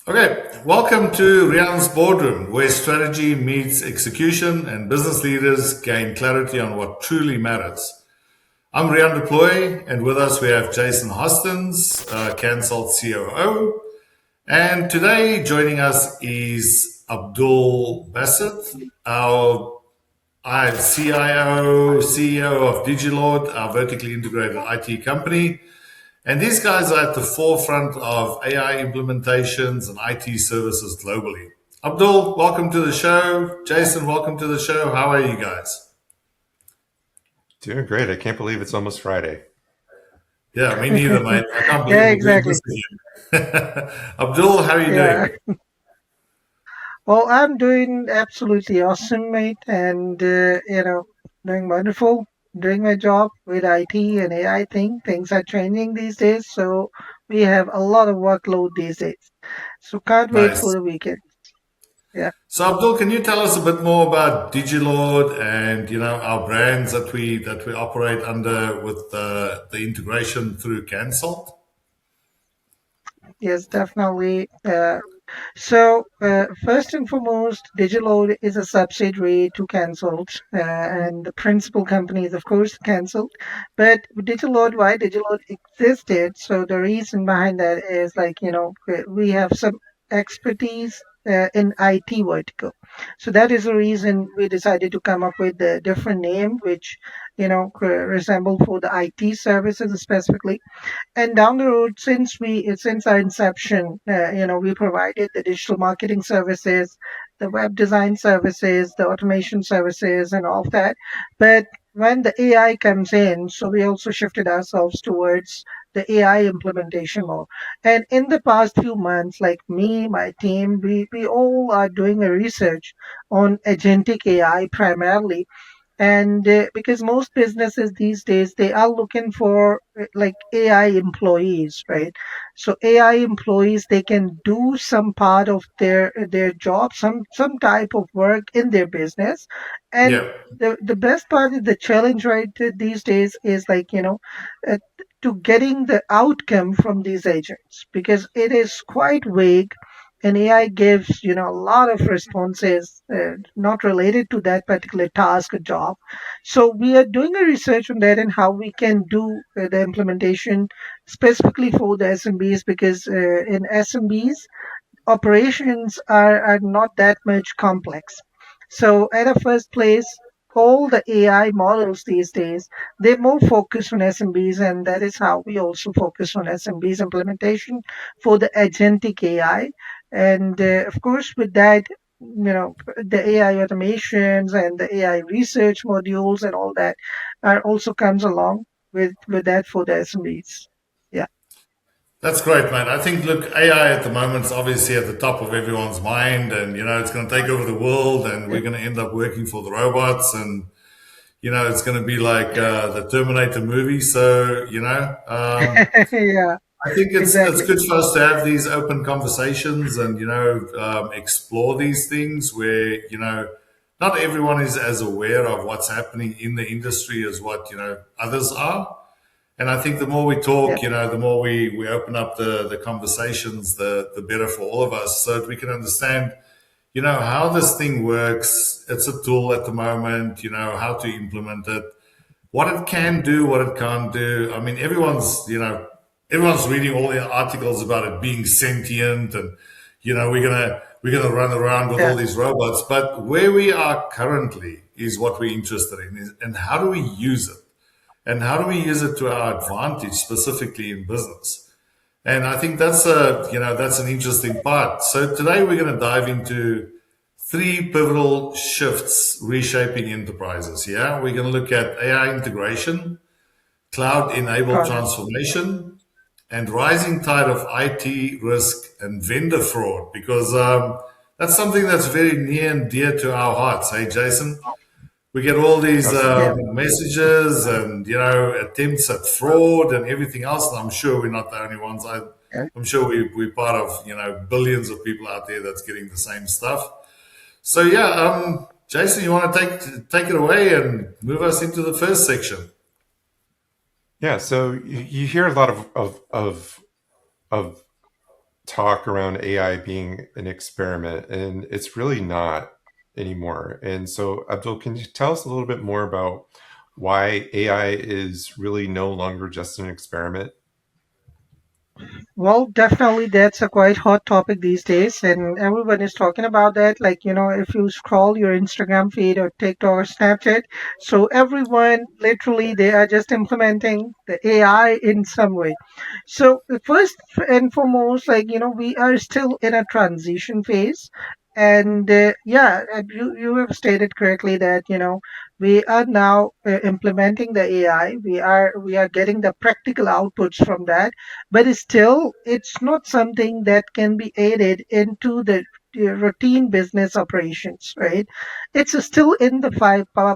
Okay, welcome to Riaan's Boardroom, where strategy meets execution and business leaders gain clarity on what truly matters. I'm Riaan Du Plooy, and with us we have Jason Hostens, Cannsult COO. And today joining us is Abdul Basit, our CIO, CEO of Digilord, our vertically integrated IT company. And these guys are at the forefront of AI implementations and IT services globally. Abdul, welcome to the show. Jason, welcome to the show. How are you guys? Doing great. I can't believe it's almost Friday. Yeah, me neither, mate. I can't believe Yeah, we're doing exactly. this again. Abdul, how are you Yeah. doing? Well, I'm doing absolutely awesome, mate, and doing wonderful. Doing my job with IT and AI thing. Things are changing these days, so we have a lot of workload these days. So can't wait for Nice. the weekend. Yeah. So Abdul, can you tell us a bit more about Digilord and our brands that we operate under with the integration through Cannsult? Yes, definitely. So, first and foremost, Digilord is a subsidiary to Cannsult, and the principal company is, of course, Cannsult. But Digilord, why Digilord existed? So the reason behind that is we have some expertise in IT vertical. So that is the reason we decided to come up with a different name, which resemble for the IT services specifically. And down the road, since our inception, we provided the digital marketing services, the web design services, the automation services, and all of that. But when the AI comes in, so we also shifted ourselves towards the AI implementation more. And in the past few months, like me, my team, we all are doing a research on agentic AI primarily, and because most businesses these days, they are looking for like AI employees, right? So AI employees, they can do some part of their job, some type of work in their business. And Yeah. the best part is the challenge, right, these days is uh, to getting the outcome from these agents, because it is quite vague, and AI gives a lot of responses not related to that particular task or job. So we are doing a research on that and how we can do the implementation specifically for the SMBs, because in SMBs operations are not that much complex. So at a first place, all the AI models these days, they're more focused on SMBs, and that is how we also focus on SMBs implementation for the agentic AI. And of course, with that, the AI automations and the AI research modules and all that are also comes along with that for the SMBs. Yeah. That's great, man. I think, look, AI at the moment is obviously at the top of everyone's mind, and it's going to take over the world, and we're going to end up working for the robots, and it's going to be like the Terminator movie. So, Yeah, I think it's exactly. good for us to have these open conversations and explore these things where not everyone is as aware of what's happening in the industry as what others are. And I think the more we Yeah. talk, the more we open up the conversations, the better for all of us, so that we can understand, how this thing works. It's a tool at the moment, how to implement it, what it can do, what it can't do. I mean, everyone's reading all the articles about it being sentient, and we're gonna run around with all Yeah. these robots. But where we are currently is what we're interested in, and how do we use it? And how do we use it to our advantage, specifically in business? And I think that's an interesting part. So today we're going to dive into three pivotal shifts reshaping enterprises. Yeah, we're going to look at AI integration, cloud-enabled Got it. transformation, and rising tide of IT risk and vendor fraud, because that's something that's very near and dear to our hearts. Hey, Jason, we get all these Yeah. Absolutely. messages and attempts at fraud and everything else. And I'm sure we're not the only ones. Yeah. I'm sure we're part of billions of people out there that's getting the same stuff. So yeah, Jason, you want to take it away and move us into the first section? Yeah. So you hear a lot of talk around AI being an experiment, and it's really not anymore. And so, Abdul, can you tell us a little bit more about why AI is really no longer just an experiment? Well, definitely that's a quite hot topic these days, and everyone is talking about that. Like, if you scroll your Instagram feed or TikTok or Snapchat, so everyone literally they are just implementing the AI in some way. So, first and foremost, like, we are still in a transition phase. And yeah, and you have stated correctly that, we are now implementing the AI. We are getting the practical outputs from that, but still it's not something that can be added into the routine business operations, right? It's still in the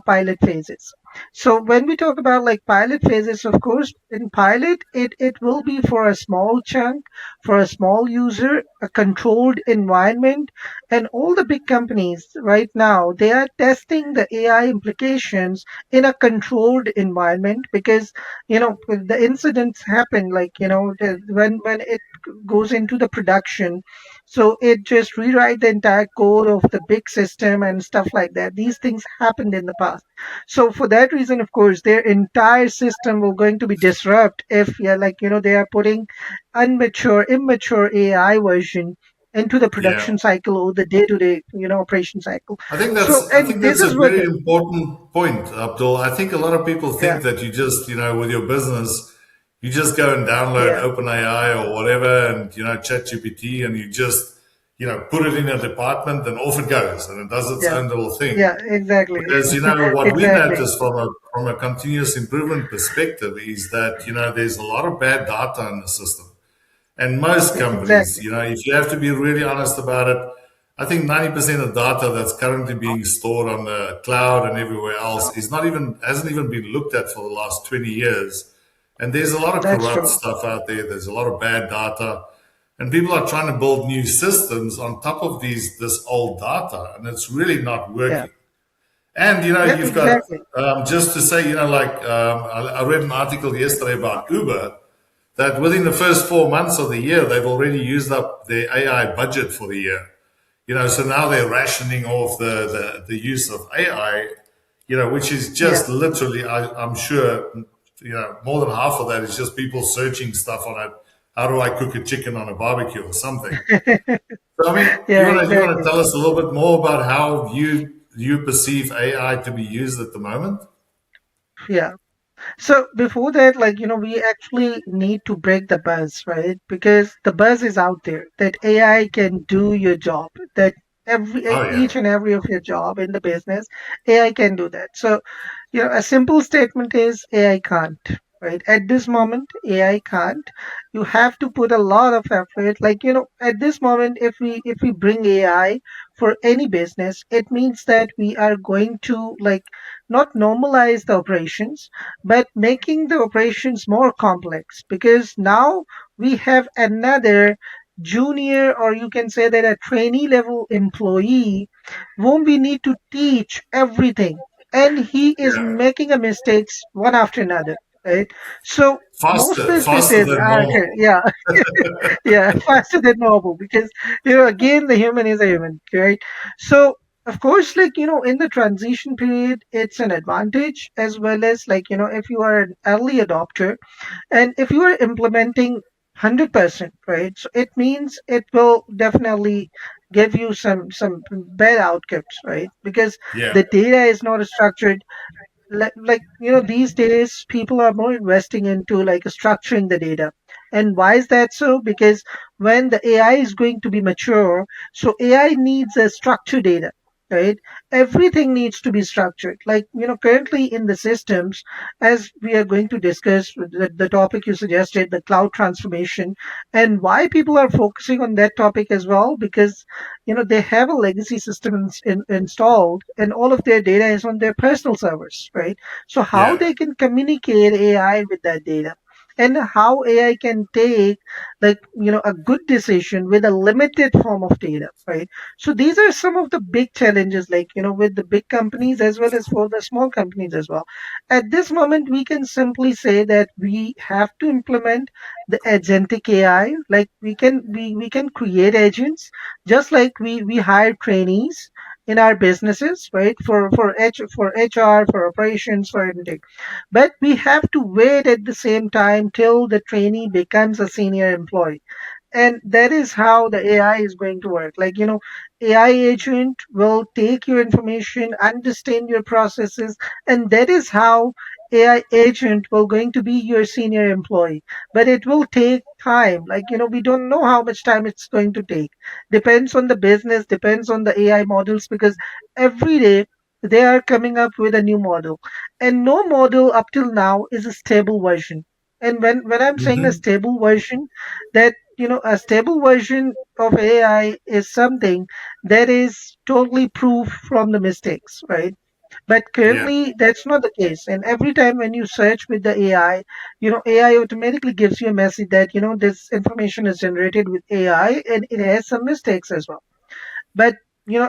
pilot phases. So when we talk about like pilot phases, of course in pilot it will be for a small chunk, for a small user, a controlled environment. And all the big companies right now, they are testing the AI implications in a controlled environment, because the incidents happen, like when it goes into the production, so it just rewrite the entire code of the big system and stuff like that. These things happened in the past. So for that reason, of course, their entire system will going to be disrupt if, yeah, like they are putting immature AI version into the Yeah. production cycle or the day-to-day operation cycle. I think So, I and think this that's a is what very important point, Abdul. I think a lot of people yeah, think that you just, with your business, you just go and download yeah, OpenAI or whatever and, ChatGPT and you just, put it in a department and off it goes and it does its yeah, own little thing. yeah, exactly. Whereas, what we Exactly. notice from a continuous improvement perspective is that, there's a lot of bad data in the system. And most Yeah, companies, exactly. if you have to be really honest about it, I think 90% of data that's currently being stored on the cloud and everywhere else hasn't even been looked at for the last 20 years. And there's a lot of That's corrupt true. stuff out there. There's a lot of bad data. And people are trying to build new systems on top of this old data, and it's really not Yeah. working. And Yeah, you've got exactly. just to say, I read an article yesterday about Uber that within the first 4 months of the year, they've already used up their AI budget for the year. So now they're rationing off the use of AI, which is Yeah. just literally, I'm sure, more than half of that is just people searching stuff on it. How do I cook a chicken on a barbecue or something? So, I mean, Yeah, you want to exactly. tell us a little bit more about how you perceive AI to be used at the moment? Yeah. So before that, like, we actually need to break the buzz, right? Because the buzz is out there that AI can do your job, that Oh each yeah, and every of your job in the business, AI can do that. So, a simple statement is AI can't, right? At this moment, AI can't. You have to put a lot of effort. Like, at this moment, if we bring AI for any business, it means that we are going to like not normalize the operations, but making the operations more complex, because now we have another junior, or you can say that a trainee level employee whom we need to teach everything, and he is yeah, making a mistakes one after another, right? So most faster businesses than are normal. yeah, yeah, faster than normal, because again the human is a human, right? So of course, like, in the transition period, it's an advantage, as well as, like, if you are an early adopter and if you are implementing 100%, right? So it means it will definitely give you some bad outcomes, right? Because Yeah, the data is not structured. Like, these days people are more investing into like structuring the data. And why is that so? Because when the AI is going to be mature, so AI needs a structured data, right? Everything needs to be structured. Like, currently in the systems, as we are going to discuss the topic you suggested, the cloud transformation, and why people are focusing on that topic as well, because they have a legacy system installed, and all of their data is on their personal servers, right? So how yeah, they can communicate AI with that data? and how AI can take, like, a good decision with a limited form of data, right? So these are some of the big challenges, like, with the big companies as well as for the small companies as well. At this moment, we can simply say that we have to implement the agentic AI. Like, we can create agents, just like we hire trainees in our businesses, right? For HR, for operations, for everything. But we have to wait at the same time till the trainee becomes a senior employee. And that is how the AI is going to work. Like, AI agent will take your information, understand your processes, and that is how AI agent will going to be your senior employee. But it will take time. Like, we don't know how much time it's going to take. Depends on the business, depends on the AI models, because every day they are coming up with a new model. And no model up till now is a stable version. And when I'm saying a Hmm. stable version, that, a stable version of AI is something that is totally proof from the mistakes, right? But Yeah. currently that's not the case. And every time when you search with the AI, AI automatically gives you a message that, this information is generated with AI and it has some mistakes as well. But,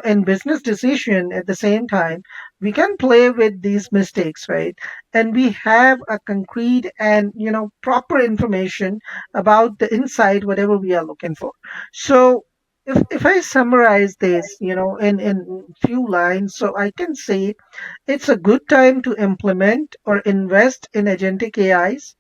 in business decision at the same time, we can play with these mistakes, right? And we have a concrete and, proper information about the insight, whatever we are looking for. So if I summarize this, in few lines, so I can say it's a good time to implement or invest in agentic AIs.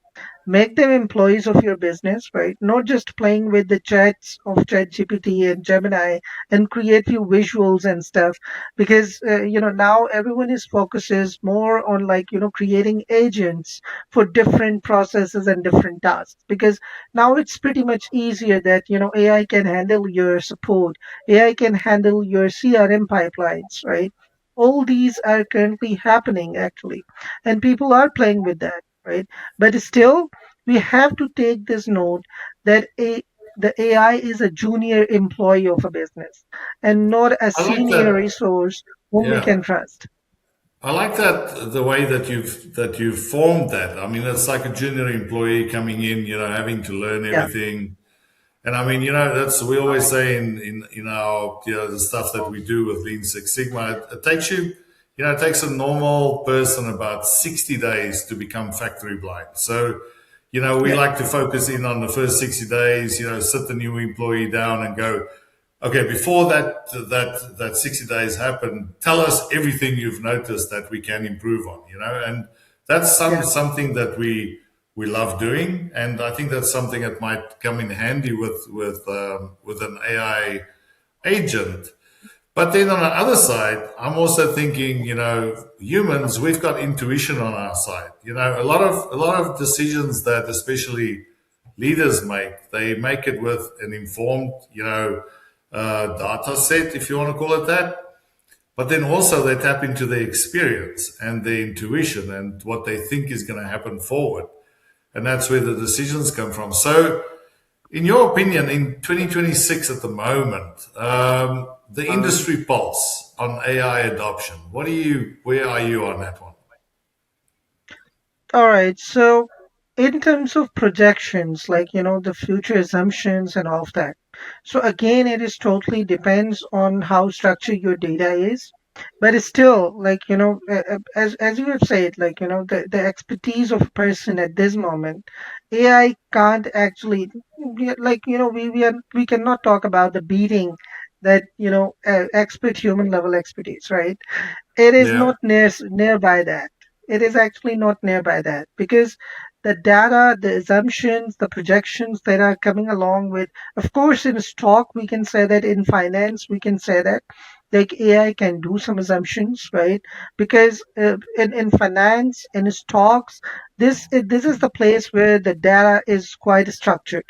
Make them employees of your business, right? Not just playing with the chats of ChatGPT and Gemini and create few visuals and stuff. Because now everyone is focuses more on, like, creating agents for different processes and different tasks. Because now it's pretty much easier that, AI can handle your support, AI can handle your CRM pipelines, right? All these are currently happening actually, and people are playing with that, right? But still, we have to take this note that the AI is a junior employee of a business and not a I like senior that. resource whom we Yeah. can trust. I like that the way that you've formed that. I mean, it's like a junior employee coming in, having to learn Yeah, everything. And I mean, that's we always say in our the stuff that we do with Lean Six Sigma. It takes you, it takes a normal person about 60 days to become factory blind. So, we yeah, like to focus in on the first 60 days. Sit the new employee down and go, okay, before that 60 days happen, tell us everything you've noticed that we can improve on. And that's yeah. something that we love doing, and I think that's something that might come in handy with an AI agent. But then on the other side, I'm also thinking, humans, we've got intuition on our side. A lot of decisions that especially leaders make, they make it with an informed, data set, if you want to call it that. But then also they tap into their experience and their intuition and what they think is going to happen forward. And that's where the decisions come from. So, in your opinion, in 2026 at the moment, the industry pulse on AI adoption, where are you on that one? All right. So, in terms of projections, like, the future assumptions and all of that. So, again, it is totally depends on how structured your data is. But it's still, like, as you have said, like, the expertise of a person at this moment, AI can't actually, like, we cannot talk about the beating that, expert human level expertise, right? It is Yeah, not nearby that. It is actually not nearby that, because the data, the assumptions, the projections that are coming along with, of course, in stock, we can say that, in finance, we can say that, like, AI can do some assumptions, right? Because in finance, in stocks, this is the place where the data is quite structured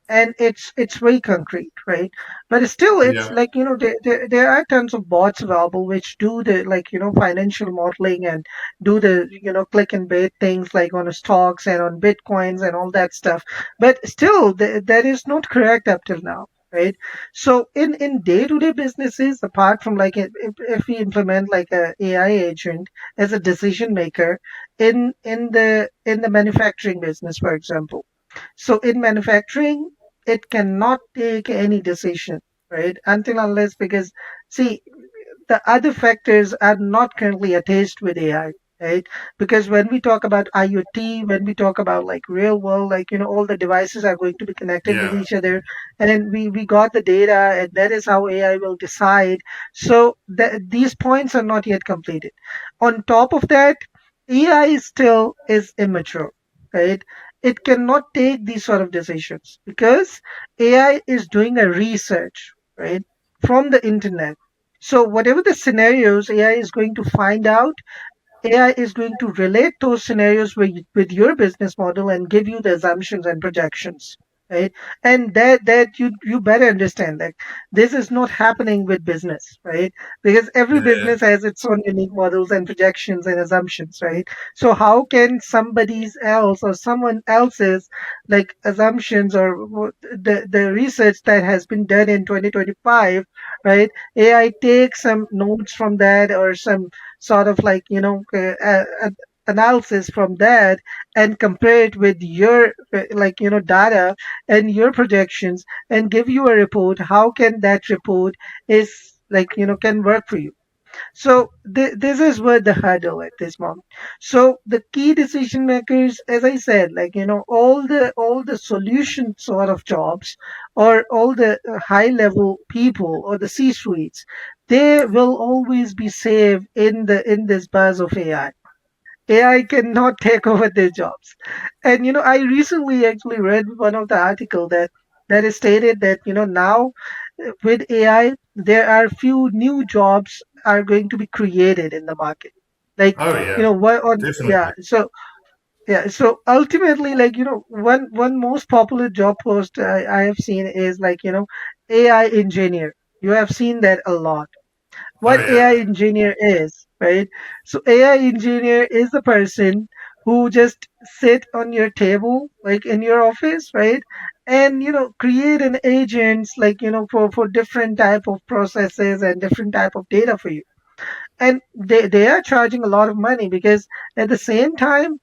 and it's very concrete, right? But still, it's yeah, like, there are tons of bots available which do the, like, financial modeling and do the, click and bait things, like on stocks and on bitcoins and all that stuff. But still, that is not correct up till now. right? So in day-to-day businesses, apart from like if we implement like a AI agent as a decision maker in the manufacturing business, for example. So in manufacturing, it cannot take any decision, right? Until unless, because see, the other factors are not currently attached with AI, right? Because when we talk about IoT, when we talk about like real world, like, all the devices are going to be connected with Yeah. each other, and then we got the data, and that is how AI will decide. So these points are not yet completed. On top of that, AI still is immature, right? It cannot take these sort of decisions because AI is doing a research, right, from the internet. So whatever the scenarios AI is going to find out, AI is going to relate those scenarios with your business model and give you the assumptions and projections, right? And that you better understand that this is not happening with business, right? Because every Yeah. business has its own unique models and projections and assumptions, right? So how can somebody's else or someone else's like assumptions or the research that has been done in 2025, right? AI take some notes from that or some sort of like analysis from that and compare it with your data and your projections and give you a report. How can that report is can work for you? So this is where the hurdle at this moment. So the key decision makers, as I said, all the solution sort of jobs or all the high level people or the C suites, they will always be saved in this buzz of AI. AI cannot take over their jobs. And I recently actually read one of the article that is stated that now with AI there are few new jobs are going to be created in the market. Like Oh yeah. what on Definitely. so ultimately, one most popular job post I have seen is AI engineer. You have seen that a lot. Oh What AI yeah. engineer is, right? So AI engineer is the person who just sit on your table, like in your office, right? And create an agents for different type of processes and different type of data for you. And they are charging a lot of money because at the same time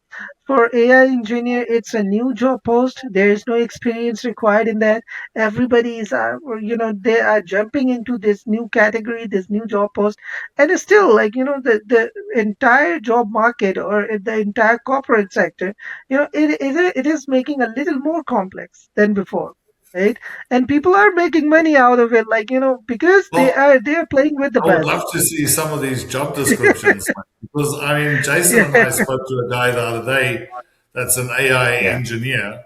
for AI engineer, it's a new job post. There is no experience required in that. Everybody is, they are jumping into this new category, this new job post, and it's still the entire job market or the entire corporate sector, it is making a little more complex than before, right? And people are making money out of it, because Well, they are playing with the I would buzz. love to see some of these job descriptions because I mean, Jason Yeah, and I spoke to a guy the other day that's an AI yeah, engineer,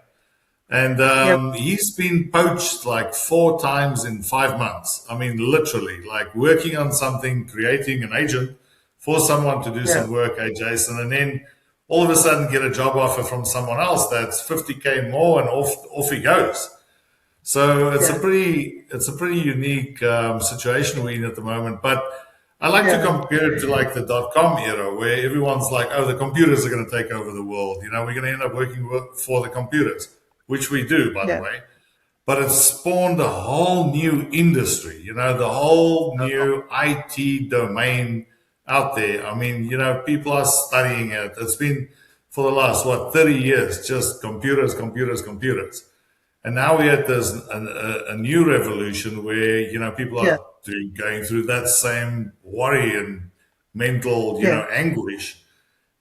and yep, he's been poached like 4 times in 5 months. I mean, literally, like working on something, creating an agent for someone to do yeah, some work, hey, Jason, and then all of a sudden get a job offer from someone else that's 50K more, and off he goes. So yeah, it's a pretty unique situation we're in at the moment. But I like to yeah, compare it to like the .com era, where everyone's like, "Oh, the computers are going to take over the world." You know, we're going to end up working for the computers, which we do, by the yeah. way. But it spawned a whole new industry. You know, the whole new IT domain out there. I mean, you know, people are studying it. It's been for the last what 30 years, just computers, computers, computers. And now we're at this a new revolution where you know people Yeah, are going through that same worry and mental yeah, anguish.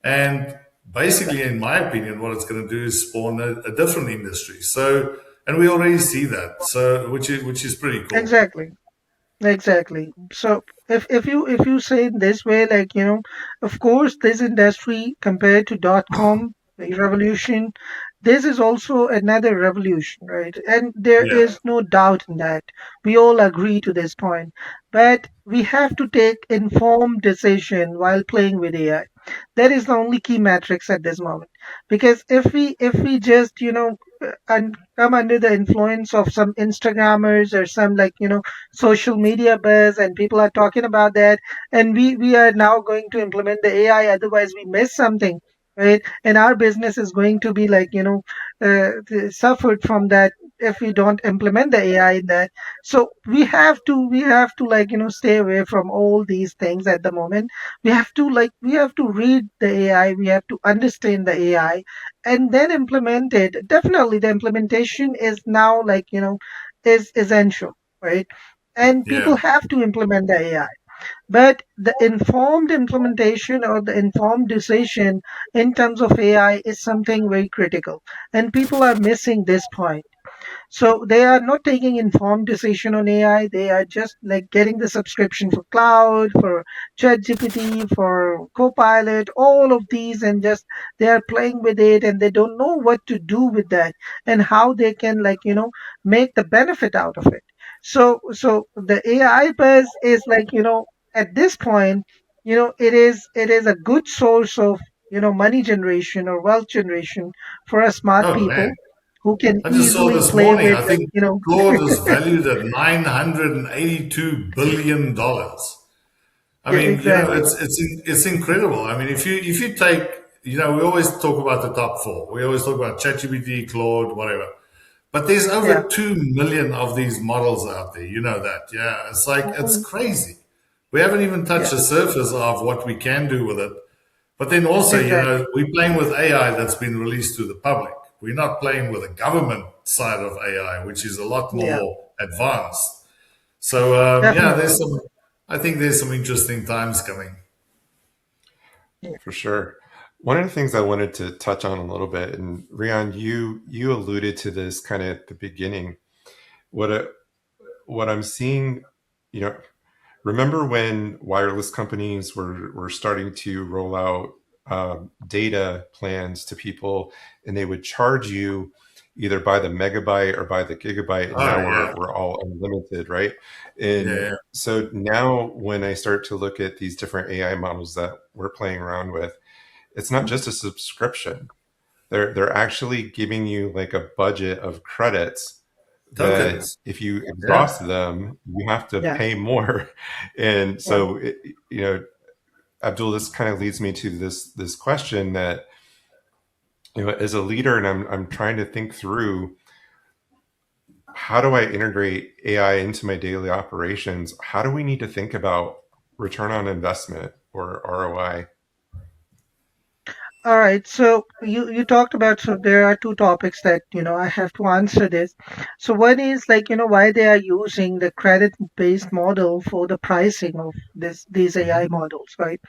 And basically, in my opinion, what it's going to do is spawn a different industry. So, and we already see that. So, which is pretty cool. exactly. Exactly. So if you say it this way, of course, this industry compared to .com revolution, this is also another revolution, right? And there Yeah. is no doubt in that. We all agree to this point. But we have to take informed decision while playing with AI. That is the only key metrics at this moment. Because if we just and come under the influence of some Instagrammers or some social media buzz and people are talking about that and we are now going to implement the AI, otherwise we miss something, right? And our business is going to be suffered from that if we don't implement the AI in that. So we have to like stay away from all these things at the moment. We have to read the AI, we have to understand the AI, and then implement it. Definitely, the implementation is now like is essential, right? And Yeah. people have to implement the AI, but the informed implementation or the informed decision in terms of AI is something very critical. And people are missing this point. So they are not taking informed decision on AI. They are just like getting the subscription for cloud, for ChatGPT, for Copilot, all of these, and just they are playing with it, and they don't know what to do with that and how they can like make the benefit out of it. So the AI buzz is like at this point, it is a good source of money generation or wealth generation for a smart Oh man. people who can I just saw easily this play morning, with I like think Claude is valued at $982 billion. I yeah, mean, exactly. it's incredible. I mean, if you take, we always talk about the top four. We always talk about ChatGPT, Claude, whatever. But there's Yeah. over 2 million of these models out there. You know that, yeah. It's like it's Mhm. crazy. We haven't even touched Yeah, the surface of what we can do with it. But then also, exactly. we're playing with AI that's been released to the public. We're not playing with the government side of AI, which is a lot Yeah, more advanced. So yeah, definitely. I think there's some interesting times coming. Yeah. For sure. One of the things I wanted to touch on a little bit, and Riaan, you alluded to this kind of at the beginning. What a, what I'm seeing, you know, remember when wireless companies were starting to roll out data plans to people, and they would charge you either by the megabyte or by the gigabyte, and Oh now yeah, we're all unlimited, right? yeah, And yeah. so now when I start to look at these different AI models that we're playing around with, it's not just a subscription. They're actually giving you like a budget of credits that Tokens. if you Yeah. exhaust them, you have to Yeah. pay more. And Yeah. so, Abdul, this kind of leads me to this question that, as a leader, and I'm trying to think through, how do I integrate AI into my daily operations? How do we need to think about return on investment or ROI? All right. So you talked about, so there are two topics that I have to answer this. So one is like why they are using the credit based model for the pricing of these AI models, right?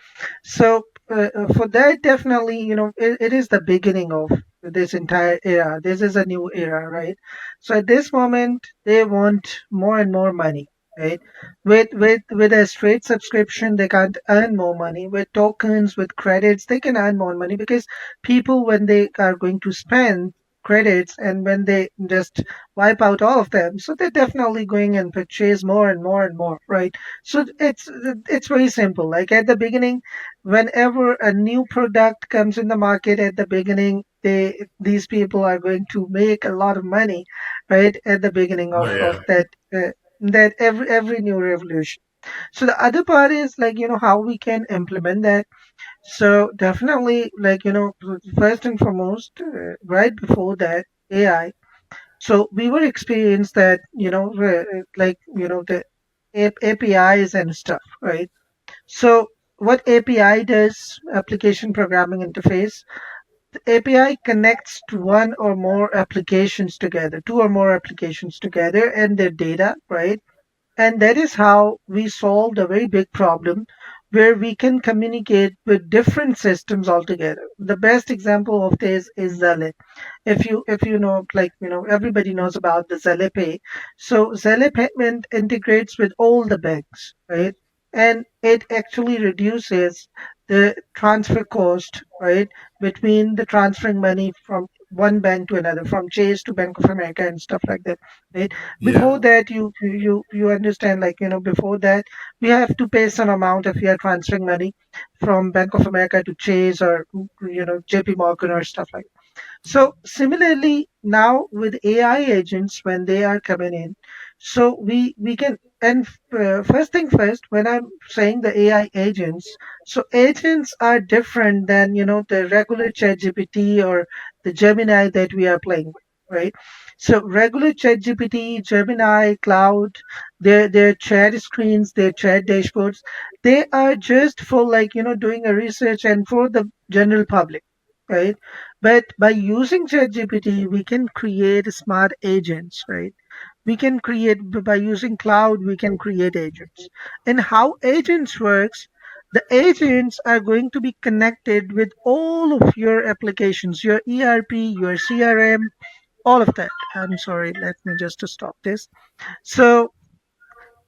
So for that, definitely, it is the beginning of this entire era. This is a new era, right? So at this moment, they want more and more money, right? With a straight subscription, they can't earn more money. With tokens, with credits, they can earn more money because people, when they are going to spend credits and when they just wipe out all of them, so they're definitely going and purchase more and more and more, right? So it's very simple. Like at the beginning, whenever a new product comes in the market at the beginning, these people are going to make a lot of money, right, at the beginning Oh of yeah. that every new revolution. So the other part is like how we can implement that. So definitely, like first and foremost, right before that, AI. So we were experienced that like the APIs and stuff, right? So what API does, application programming interface, the API connects to one or more applications together, two or more applications together and their data, right? And that is how we solved a very big problem where we can communicate with different systems altogether. The best example of this is Zelle. If you know, like everybody knows about the Zelle Pay. So Zelle payment integrates with all the banks, right? And it actually reduces the transfer cost, right, between the transferring money from one bank to another, from Chase to Bank of America and stuff like that, right? Yeah. Before that, you understand, like before that, we have to pay some amount if we are transferring money from Bank of America to Chase or JP Morgan or stuff like that. So similarly, now with AI agents, when they are coming in, so we can, and first thing first, when I'm saying the AI agents, so agents are different than the regular ChatGPT or the Gemini that we are playing with, right? So regular ChatGPT, Gemini, Cloud, their chat screens, their chat dashboards, they are just for like doing a research and for the general public, right? But by using ChatGPT, we can create smart agents, right? We can create by using cloud, we can create agents. And how agents works, the agents are going to be connected with all of your applications, your ERP, your CRM, all of that. I'm sorry, let me just stop this. So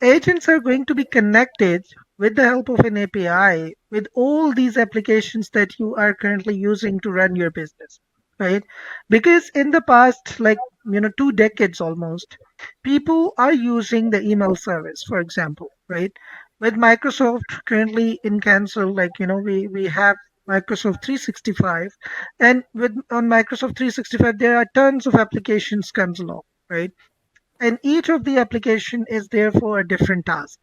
agents are going to be connected with the help of an API with all these applications that you are currently using to run your business, right? Because in the past, like 2 decades almost, people are using the email service, for example, right? With Microsoft currently in Cancel, like we have Microsoft 365, and with on Microsoft 365 there are tons of applications comes along, right? And each of the application is there for a different task.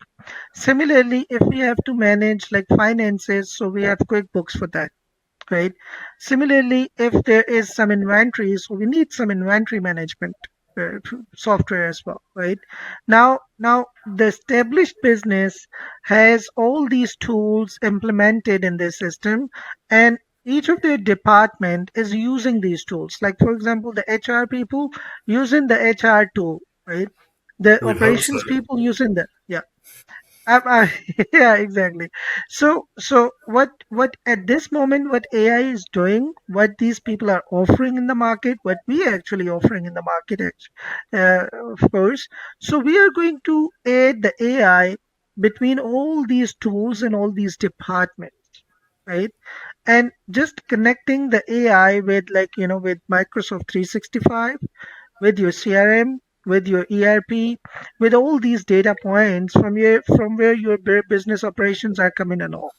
Similarly, if we have to manage like finances, so we have QuickBooks for that, right? Similarly, if there is some inventory, so we need some inventory management software as well, right? Now the established business has all these tools implemented in their system, and each of their department is using these tools. Like for example, the HR people using the HR tool, right? The We'd hope so. operations people using the, yeah. Yeah, exactly. So what at this moment, what AI is doing, what these people are offering in the market, what we are actually offering in the market, of course. So we are going to add the AI between all these tools and all these departments, right? And just connecting the AI with like with Microsoft 365, with your CRM, with your ERP, with all these data points from where your business operations are coming along,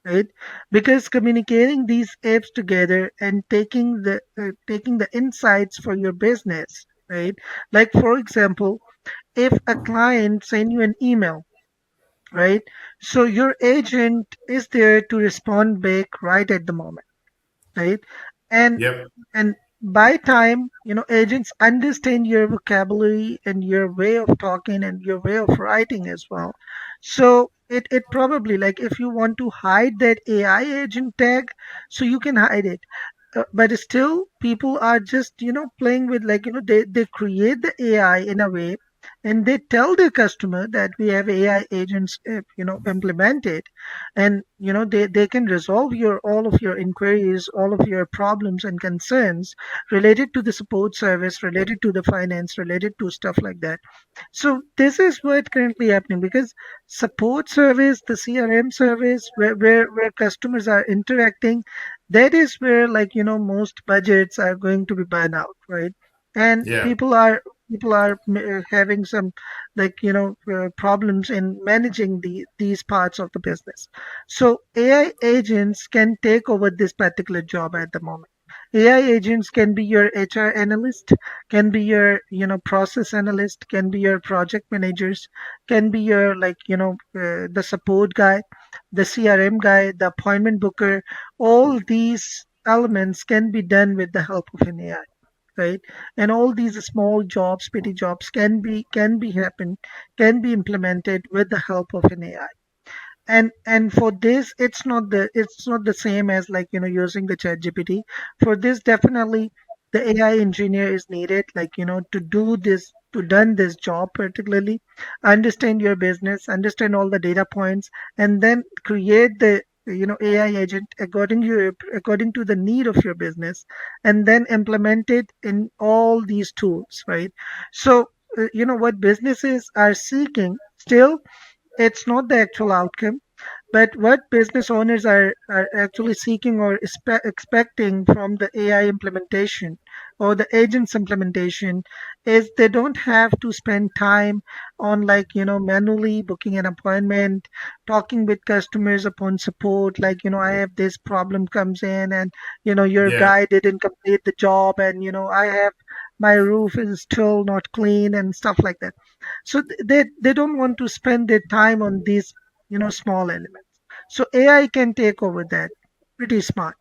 right? Because communicating these apps together and taking the insights for your business, right? Like for example, if a client send you an email, right? So your agent is there to respond back right at the moment, right? and Yep. and by time agents understand your vocabulary and your way of talking and your way of writing as well. So it probably, like, if you want to hide that AI agent tag, so you can hide it. But still people are just playing with, like, they create the AI in a way, and they tell their customer that we have AI agents implemented, and they can resolve your all of your inquiries, all of your problems and concerns related to the support service, related to the finance, related to stuff like that. So this is what currently happening, because support service, the CRM service, where customers are interacting, that is where, like, most budgets are going to be burned out, right? And Yeah. people are having some, like, problems in managing these parts of the business. So AI agents can take over this particular job at the moment. AI agents can be your HR analyst, can be your process analyst, can be your project managers, can be your, like, the support guy, the CRM guy, the appointment booker. All these elements can be done with the help of an AI, right? And all these small jobs, petty jobs, can be implemented with the help of an AI. And for this, it's not the same as, like, using the chat gpt. For this, definitely the AI engineer is needed, like, to do this, to done this job particularly, understand your business, understand all the data points, and then create the AI agent according to the need of your business, and then implement it in all these tools, right? So what businesses are seeking still, it's not the actual outcome, but what business owners are actually seeking or expecting from the AI implementation or the agents implementation is they don't have to spend time on, like, manually booking an appointment, talking with customers upon support, like, I have this problem comes in, and your Yeah. guy didn't complete the job, and I have my roof is still not clean and stuff like that. So they don't want to spend their time on these small elements. So AI can take over that. Pretty smart.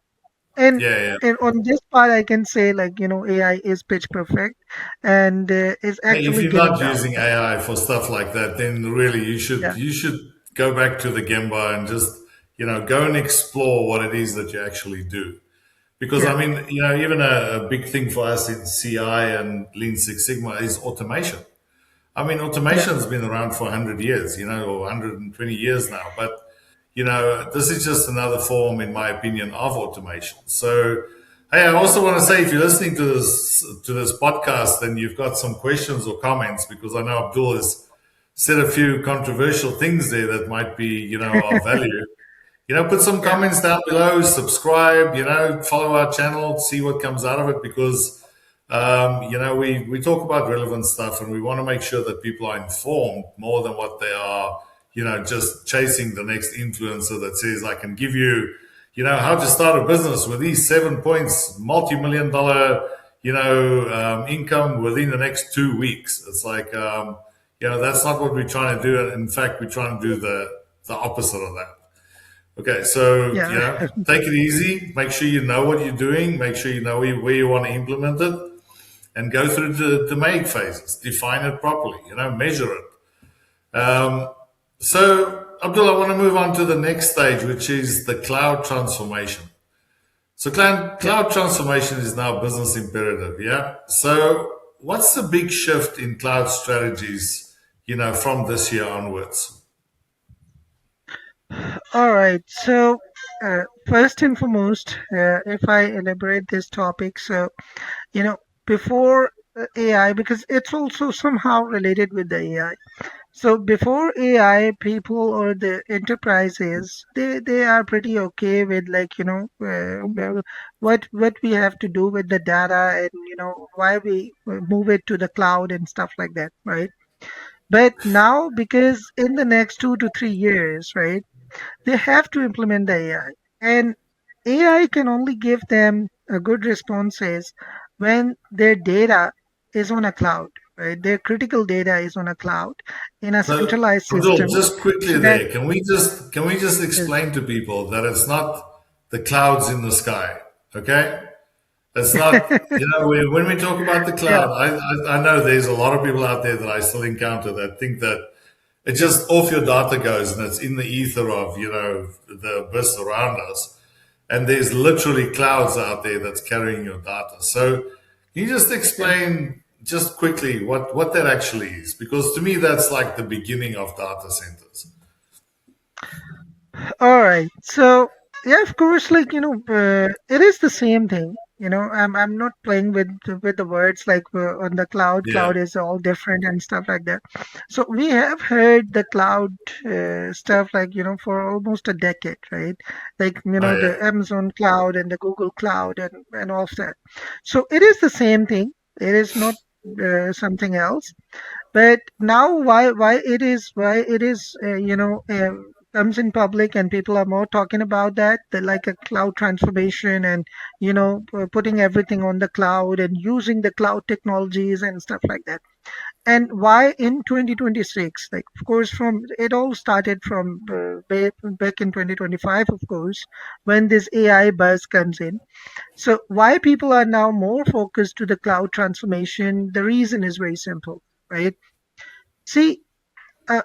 And Yeah, yeah. and on this part, I can say, like, AI is pitch perfect and is Hey, if actually you're giving not value. using AI for stuff like that, then really Yeah, you should go back to the Gemba and just go and explore what it is that you actually do. Because yeah, I mean, even a big thing for us in CI and Lean Six Sigma is automation. I mean, yeah, automation has been around for 100 years, or 120 years now. But, this is just another form, in my opinion, of automation. So, hey, I also want to say, if you're listening to this podcast and you've got some questions or comments, because I know Abdul has said a few controversial things there that might be, of value. Put some yeah, comments down below, subscribe, follow our channel, see what comes out of it, because we talk about relevant stuff and we want to make sure that people are informed more than what they are, just chasing the next influencer that says, I can give you, how to start a business with these 7 points, multi-million dollar, income within the next 2 weeks. It's like, that's not what we're trying to do. In fact, we're trying to do the opposite of that. Okay, so yeah. take it easy. Make sure you know what you're doing. Make sure you know where you want to implement it, and go through the make phases. Define it properly. Measure it. So, Abdul, I want to move on to the next stage, which is the cloud transformation. So, Yeah. cloud transformation is now business imperative. Yeah. So, what's the big shift in cloud strategies? From this year onwards. All right. So, first and foremost, if I elaborate this topic, so, you know, before AI, because it's also somehow related with the AI. So before AI, people or the enterprises, they are pretty okay with, like, well, what we have to do with the data, and why we move it to the cloud and stuff like that, right? But now, because in the next 2 to 3 years, right, they have to implement the AI, and AI can only give them a good responses when their data is on a cloud, right? Their critical data is on a cloud in a So, centralized Abdul, system, just quickly so that there, can we just is explain to people that it's not the clouds in the sky, okay? It's not, when we talk about the yeah, cloud, I know there's a lot of people out there that I still encounter that think that it just off your data goes and it's in the ether of, the abyss around us. And there's literally clouds out there that's carrying your data. So can you just yeah. explain just quickly what that actually is? Because to me, that's like the beginning of data centers. All right. So yeah, of course, like, it is the same thing. I'm not playing with the words, like, on the cloud. Yeah. Cloud is all different and stuff like that. So we have heard the cloud stuff, like, for almost a decade, right? Like, Oh, the yeah. Amazon cloud and the Google cloud and all of that. So it is the same thing. It is not something else. But now, why it is comes in public and people are more talking about that, like a cloud transformation, and putting everything on the cloud and using the cloud technologies and stuff like that. And why in 2026? Like, of course, from it all started from back in 2025, of course, when this AI buzz comes in. So why people are now more focused to the cloud transformation? The reason is very simple, right? See,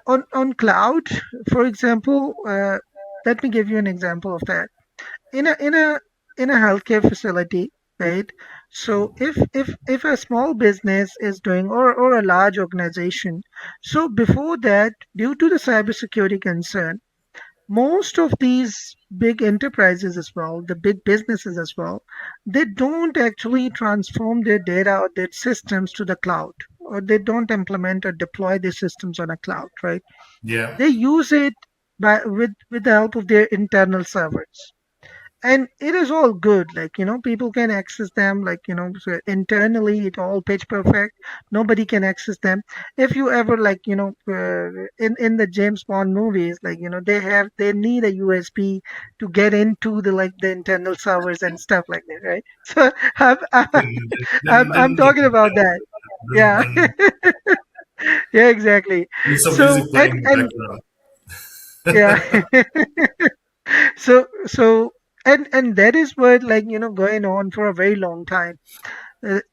on cloud, for example, let me give you an example of that. In a healthcare facility, right? So if a small business is doing, or a large organization, so before that, due to the cybersecurity concern, most of these big enterprises as well, the big businesses as well, they don't actually transform their data or their systems to the cloud, or they don't implement or deploy their systems on a cloud, right? Yeah. They use it with the help of their internal servers, and it is all good, like, people can access them, like, so internally it all pitch perfect. Nobody can access them. If you ever, like, in the James Bond movies, like, they need a USB to get into the, like, the internal servers and stuff like that, right? So I'm talking about that. Yeah. Yeah, exactly. There's some So, music and playing in the and background. yeah. So And that is what, like, going on for a very long time.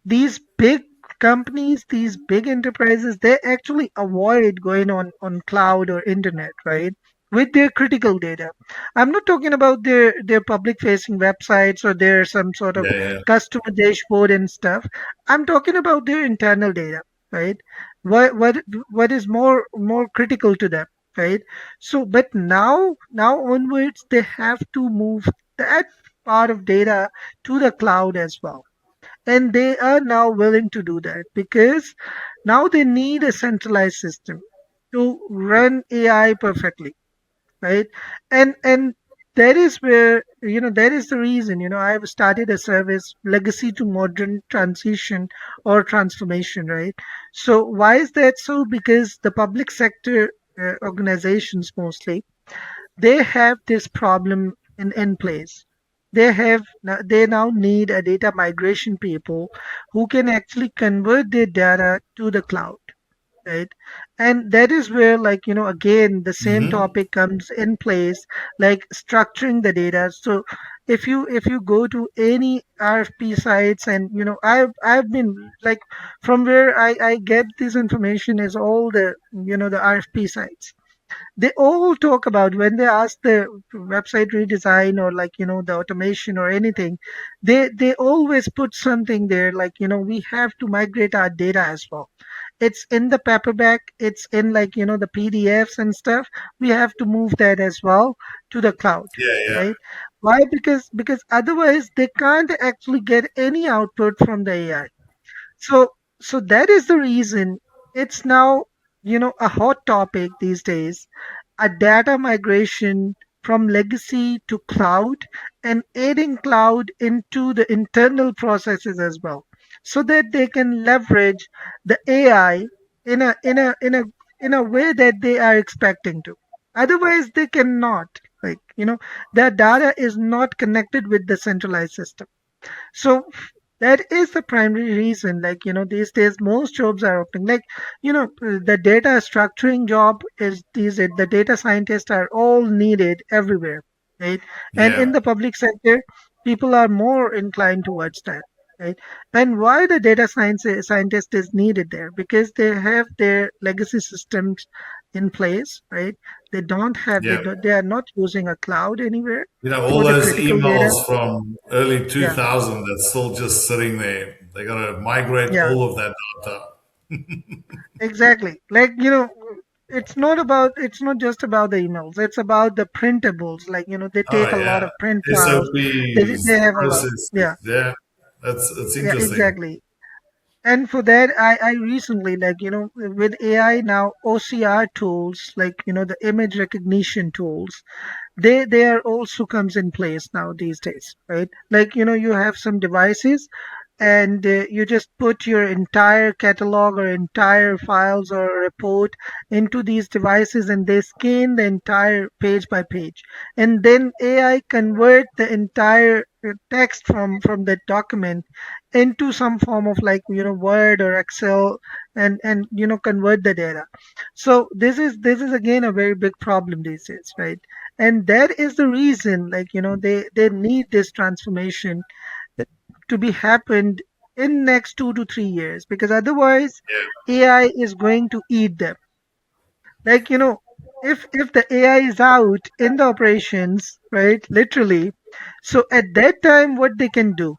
These big companies, these big enterprises, they actually avoid going on cloud or internet, right? With their critical data. I'm not talking about their public facing websites or their some sort of Yeah, yeah. customer dashboard and stuff. I'm talking about their internal data, right? What is more critical to them, right? So, but now onwards, they have to move that part of data to the cloud as well, and they are now willing to do that because now they need a centralized system to run AI perfectly, right? And that is where, that is the reason, I've started a service, legacy to modern transition or transformation, right? So why is that so? Because the public sector organizations mostly, they have this problem in place. They now need a data migration people who can actually convert their data to the cloud, right? And that is where, like, again, the same Mm-hmm. topic comes in place, like structuring the data. So if you go to any RFP sites, and I've been like, from where I get this information is all the RFP sites. They all talk about, when they ask the website redesign or, like, the automation or anything, they always put something there, like, we have to migrate our data as well. It's in the paperback, it's in, like, the PDFs and stuff. We have to move that as well to the cloud, Yeah, yeah. right? Why? Because otherwise they can't actually get any output from the AI. So so that is the reason it's now, a hot topic these days, a data migration from legacy to cloud, and adding cloud into the internal processes as well, so that they can leverage the AI in a way that they are expecting to. Otherwise they cannot, like, their data is not connected with the centralized system. So that is the primary reason, like, these days most jobs are opening, like, the data structuring job is these the data scientists are all needed everywhere, right? And Yeah. in the public sector, people are more inclined towards that, right? And why the data scientist is needed there? Because they have their legacy systems in place, right? Yeah. They are not using a cloud anywhere All for the those critical data. emails from early Yeah, 2000 that's still just sitting there. They got to migrate yeah. all of that data. Exactly. Like, it's not just about the emails. It's about the printables. Like, they Oh, take a lot yeah. of print files. They SOPs, have a lot. Yeah, processes. Yeah. It's yeah, interesting. exactly. And for that, I recently, like, with AI now, OCR tools, like, the image recognition tools, they are also comes in place now these days, right? Like, you have some devices, and you just put your entire catalog or entire files or report into these devices, and they scan the entire page by page, and then AI convert the entire text from that document into some form of, like, Word or Excel, and convert the data. So this is again a very big problem these days, right? And that is the reason, like, they need this transformation to be happened in next 2 to 3 years, because otherwise AI is going to eat them. Like, if the AI is out in the operations, right, literally, so at that time what they can do,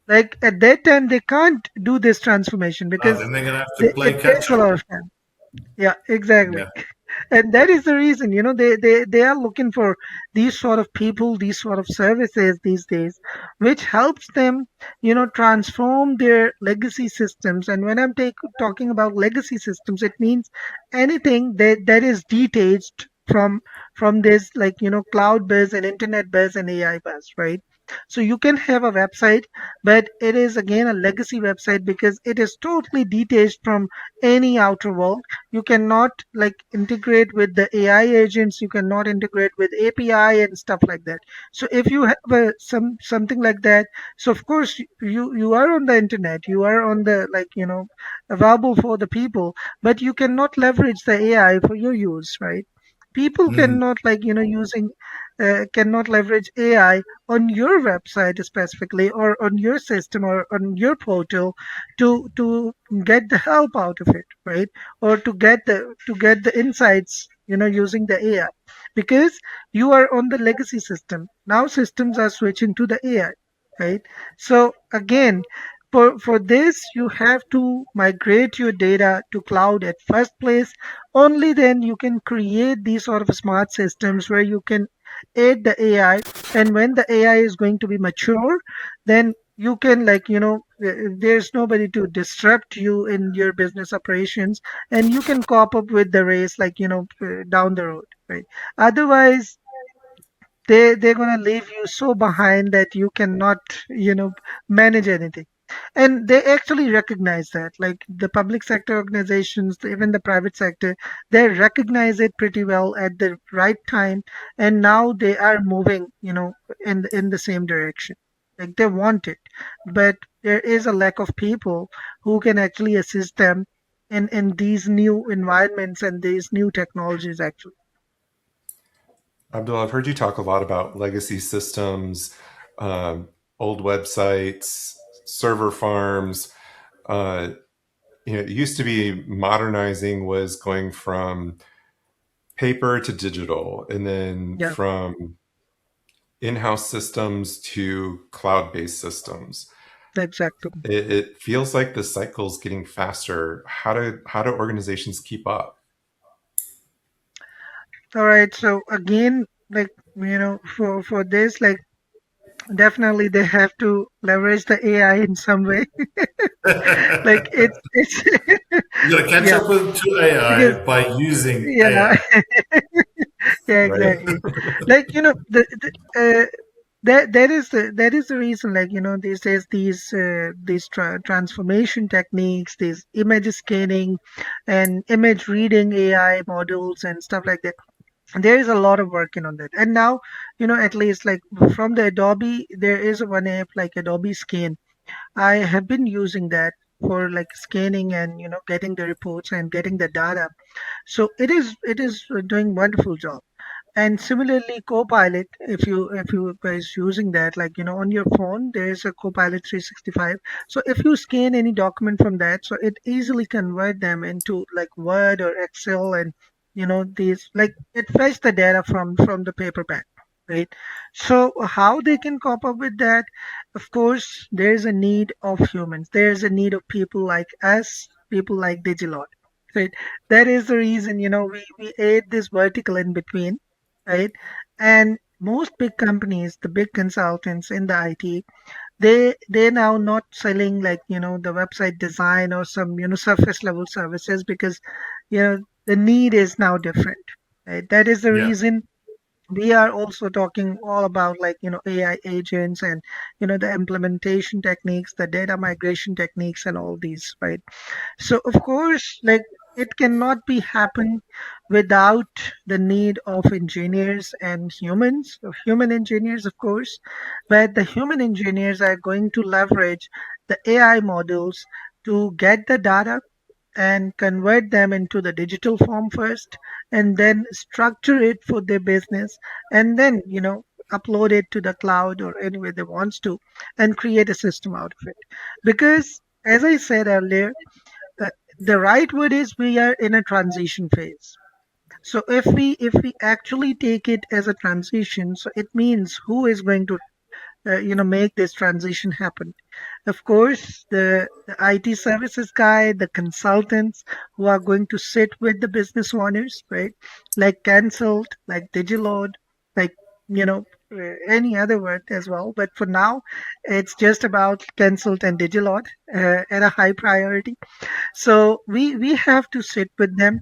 like, at that time they can't do this transformation because Then they're going to have to play it catch takes a up. lot of time. Yeah, exactly. Yeah. And that is the reason, they are looking for these sort of people, these sort of services these days, which helps them, transform their legacy systems. And when I'm talking about legacy systems, it means anything that is detached from this, like, cloud base and internet base and AI base, right? So you can have a website, but it is again a legacy website because it is totally detached from any outer world. You cannot, like, integrate with the AI agents, you cannot integrate with API and stuff like that. So if you have something like that, so of course you are on the internet, you are on the, like, available for the people, but you cannot leverage the AI for your use, right? people Mm, cannot using cannot leverage AI on your website specifically, or on your system, or on your portal, to get the help out of it, right? Or to get the insights, using the AI, because you are on the legacy system. Now systems are switching to the AI, right? So again, for this, you have to migrate your data to cloud at first place. Only then you can create these sort of smart systems where you can aid the AI. And when the AI is going to be mature, then you can, there's nobody to disrupt you in your business operations, and you can cop up with the race, down the road, right? Otherwise, they're gonna leave you so behind that you cannot, manage anything. And they actually recognize that, like the public sector organizations, even the private sector, they recognize it pretty well at the right time. And now they are moving, in the same direction. Like they want it, but there is a lack of people who can actually assist them in these new environments and these new technologies actually. Abdul, I've heard you talk a lot about legacy systems, um, old websites, server farms. Uh, it used to be modernizing was going from paper to digital, and then Yeah, from in-house systems to cloud-based systems. exactly. It feels like the cycle's getting faster. How do organizations keep up? All right. So again, for this, like definitely they have to leverage the AI in some way. Like it's you got to catch yeah, up with to because AI by using yeah, AI, yeah, Right? exactly. Like that is the reason, these days, these transformation techniques, these image scanning and image reading AI models and stuff like that, there is a lot of working on that. And now, at least, like from the Adobe, there is one app like Adobe Scan. I have been using that for like scanning and getting the reports and getting the data. So it is doing wonderful job. And similarly, Copilot, if you guys using that, on your phone, there's a Copilot 365. So if you scan any document from that, so it easily convert them into like Word or Excel, and these, like it fetch the data from the paperback, right? So how they can cope up with that? Of course, there's a need of humans. There's a need of people like us, people like Digilord, right? That is the reason, we aid this vertical in between, right? And most big companies, the big consultants in the IT, they're now not selling, like the website design or some surface level services, because the need is now different, right? That is the yeah. reason we are also talking all about, like AI agents, and the implementation techniques, the data migration techniques, and all these, right? So of course, like it cannot be happen without the need of engineers and humans, of human engineers, of course. But the human engineers are going to leverage the AI models to get the data and convert them into the digital form first, and then structure it for their business, and then upload it to the cloud or anywhere they wants to, and create a system out of it. Because as I said earlier, uh, the right word is we are in a transition phase. So if we actually take it as a transition, so it means who is going to make this transition happen? Of course, the IT services guy, the consultants who are going to sit with the business owners, right? Like Cannsult, like Digilord, like any other word as well. But for now, it's just about Cannsult and Digilord at a high priority. So we have to sit with them,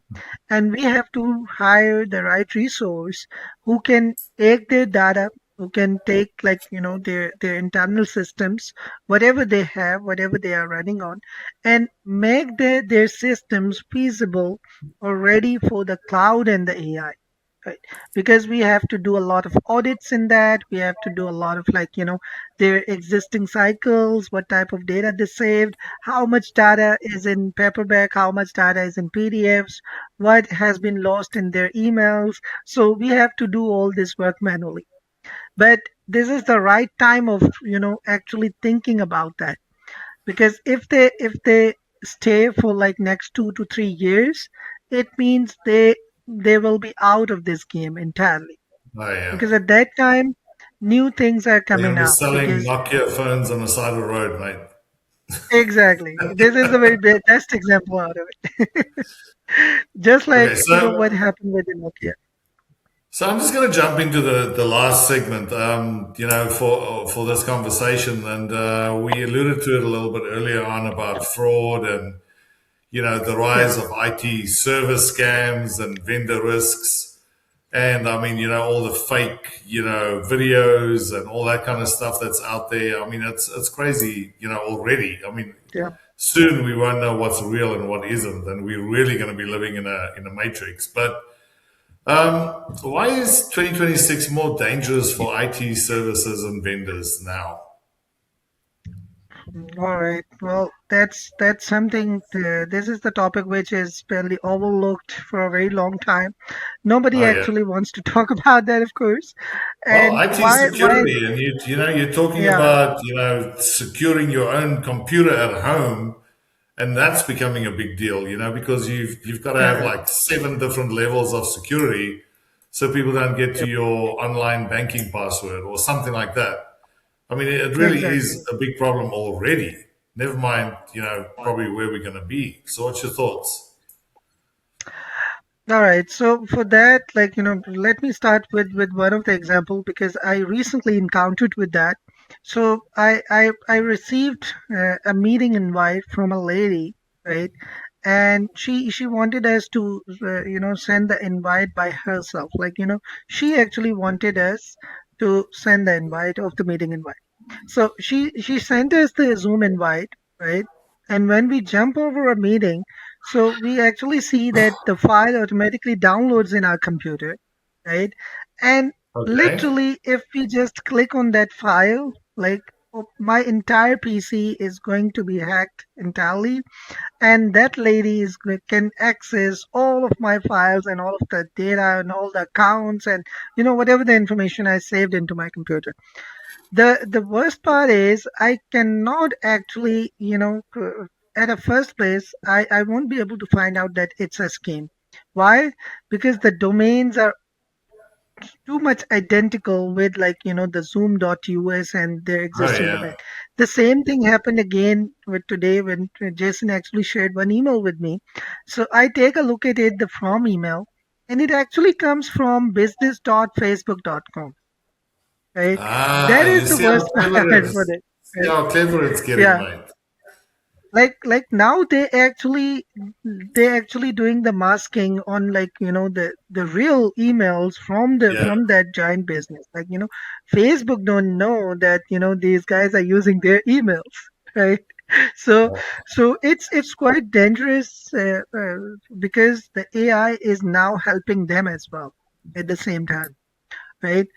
and we have to hire the right resource who can take their data, who can take, like their internal systems, whatever they have, whatever they are running on, and make their systems feasible or ready for the cloud and the AI. right? Because we have to do a lot of audits in that. We have to do a lot of, like, their existing cycles, what type of data they saved, how much data is in paperback, how much data is in PDFs, what has been lost in their emails. So we have to do all this work manually. But this is the right time of, actually thinking about that, because if they stay for like next 2 to 3 years, it means they will be out of this game entirely, Oh, yeah. because at that time new things are They're going coming to be out. selling Because Nokia phones on the side of the road, mate. exactly, this is the very best example out of it. Just like, Okay, so what happened with the Nokia. I'm just going to jump into the last segment, for this conversation, and we alluded to it a little bit earlier on about fraud and the Yeah, rise of IT service scams and vendor risks, and I mean all the fake videos and all that kind of stuff that's out there. I mean it's crazy already. I mean yeah. soon we won't know what's real and what isn't, and we're really going to be living in a matrix. But why is 2026 more dangerous for IT services and vendors now? All right. Well, that's something. This is the topic which is fairly overlooked for a very long time. Nobody Oh yeah. actually wants to talk about that, of course. Well, And IT why? security, and you're talking Yeah, about securing your own computer at home, and that's becoming a big deal. Because you've got to have yeah, like 7 different levels of security, so people don't get to yep, your online banking password or something like that. I mean, it really is exactly. a big problem already. Never mind, probably where we're going to be. So, what's your thoughts? All right. So for that, like, let me start with one of the example, because I recently encountered with that. So I received a meeting invite from a lady, right? And she wanted us to send the invite by herself. Like, she actually wanted us to send the invite of the meeting invite. So she sent us the Zoom invite, right? And when we jump over a meeting, so we actually see that the file automatically downloads in our computer, right? And Okay. literally, if we just click on that file, like, my entire PC is going to be hacked entirely, and that lady can access all of my files and all of the data and all the accounts and whatever the information I saved into my computer. The worst part is I cannot actually, at a first place, I won't be able to find out that it's a scam. Why? Because the domains are too much identical with, like, the zoom.us and their Oh, existing yeah. domain. The same thing happened again with today when Jason actually shared one email with me. So I take a look at it, the from email, and it actually comes from business.facebook.com, right? Ah, That is you the see how worst clever part it for is. it, See right? how clever it's getting, Yeah. mate. Like now they actually doing the masking on, like, the real emails from the Yeah. from that giant business. Like, Facebook don't know that these guys are using their emails, right? So it's quite dangerous, because the AI is now helping them as well at the same time, right?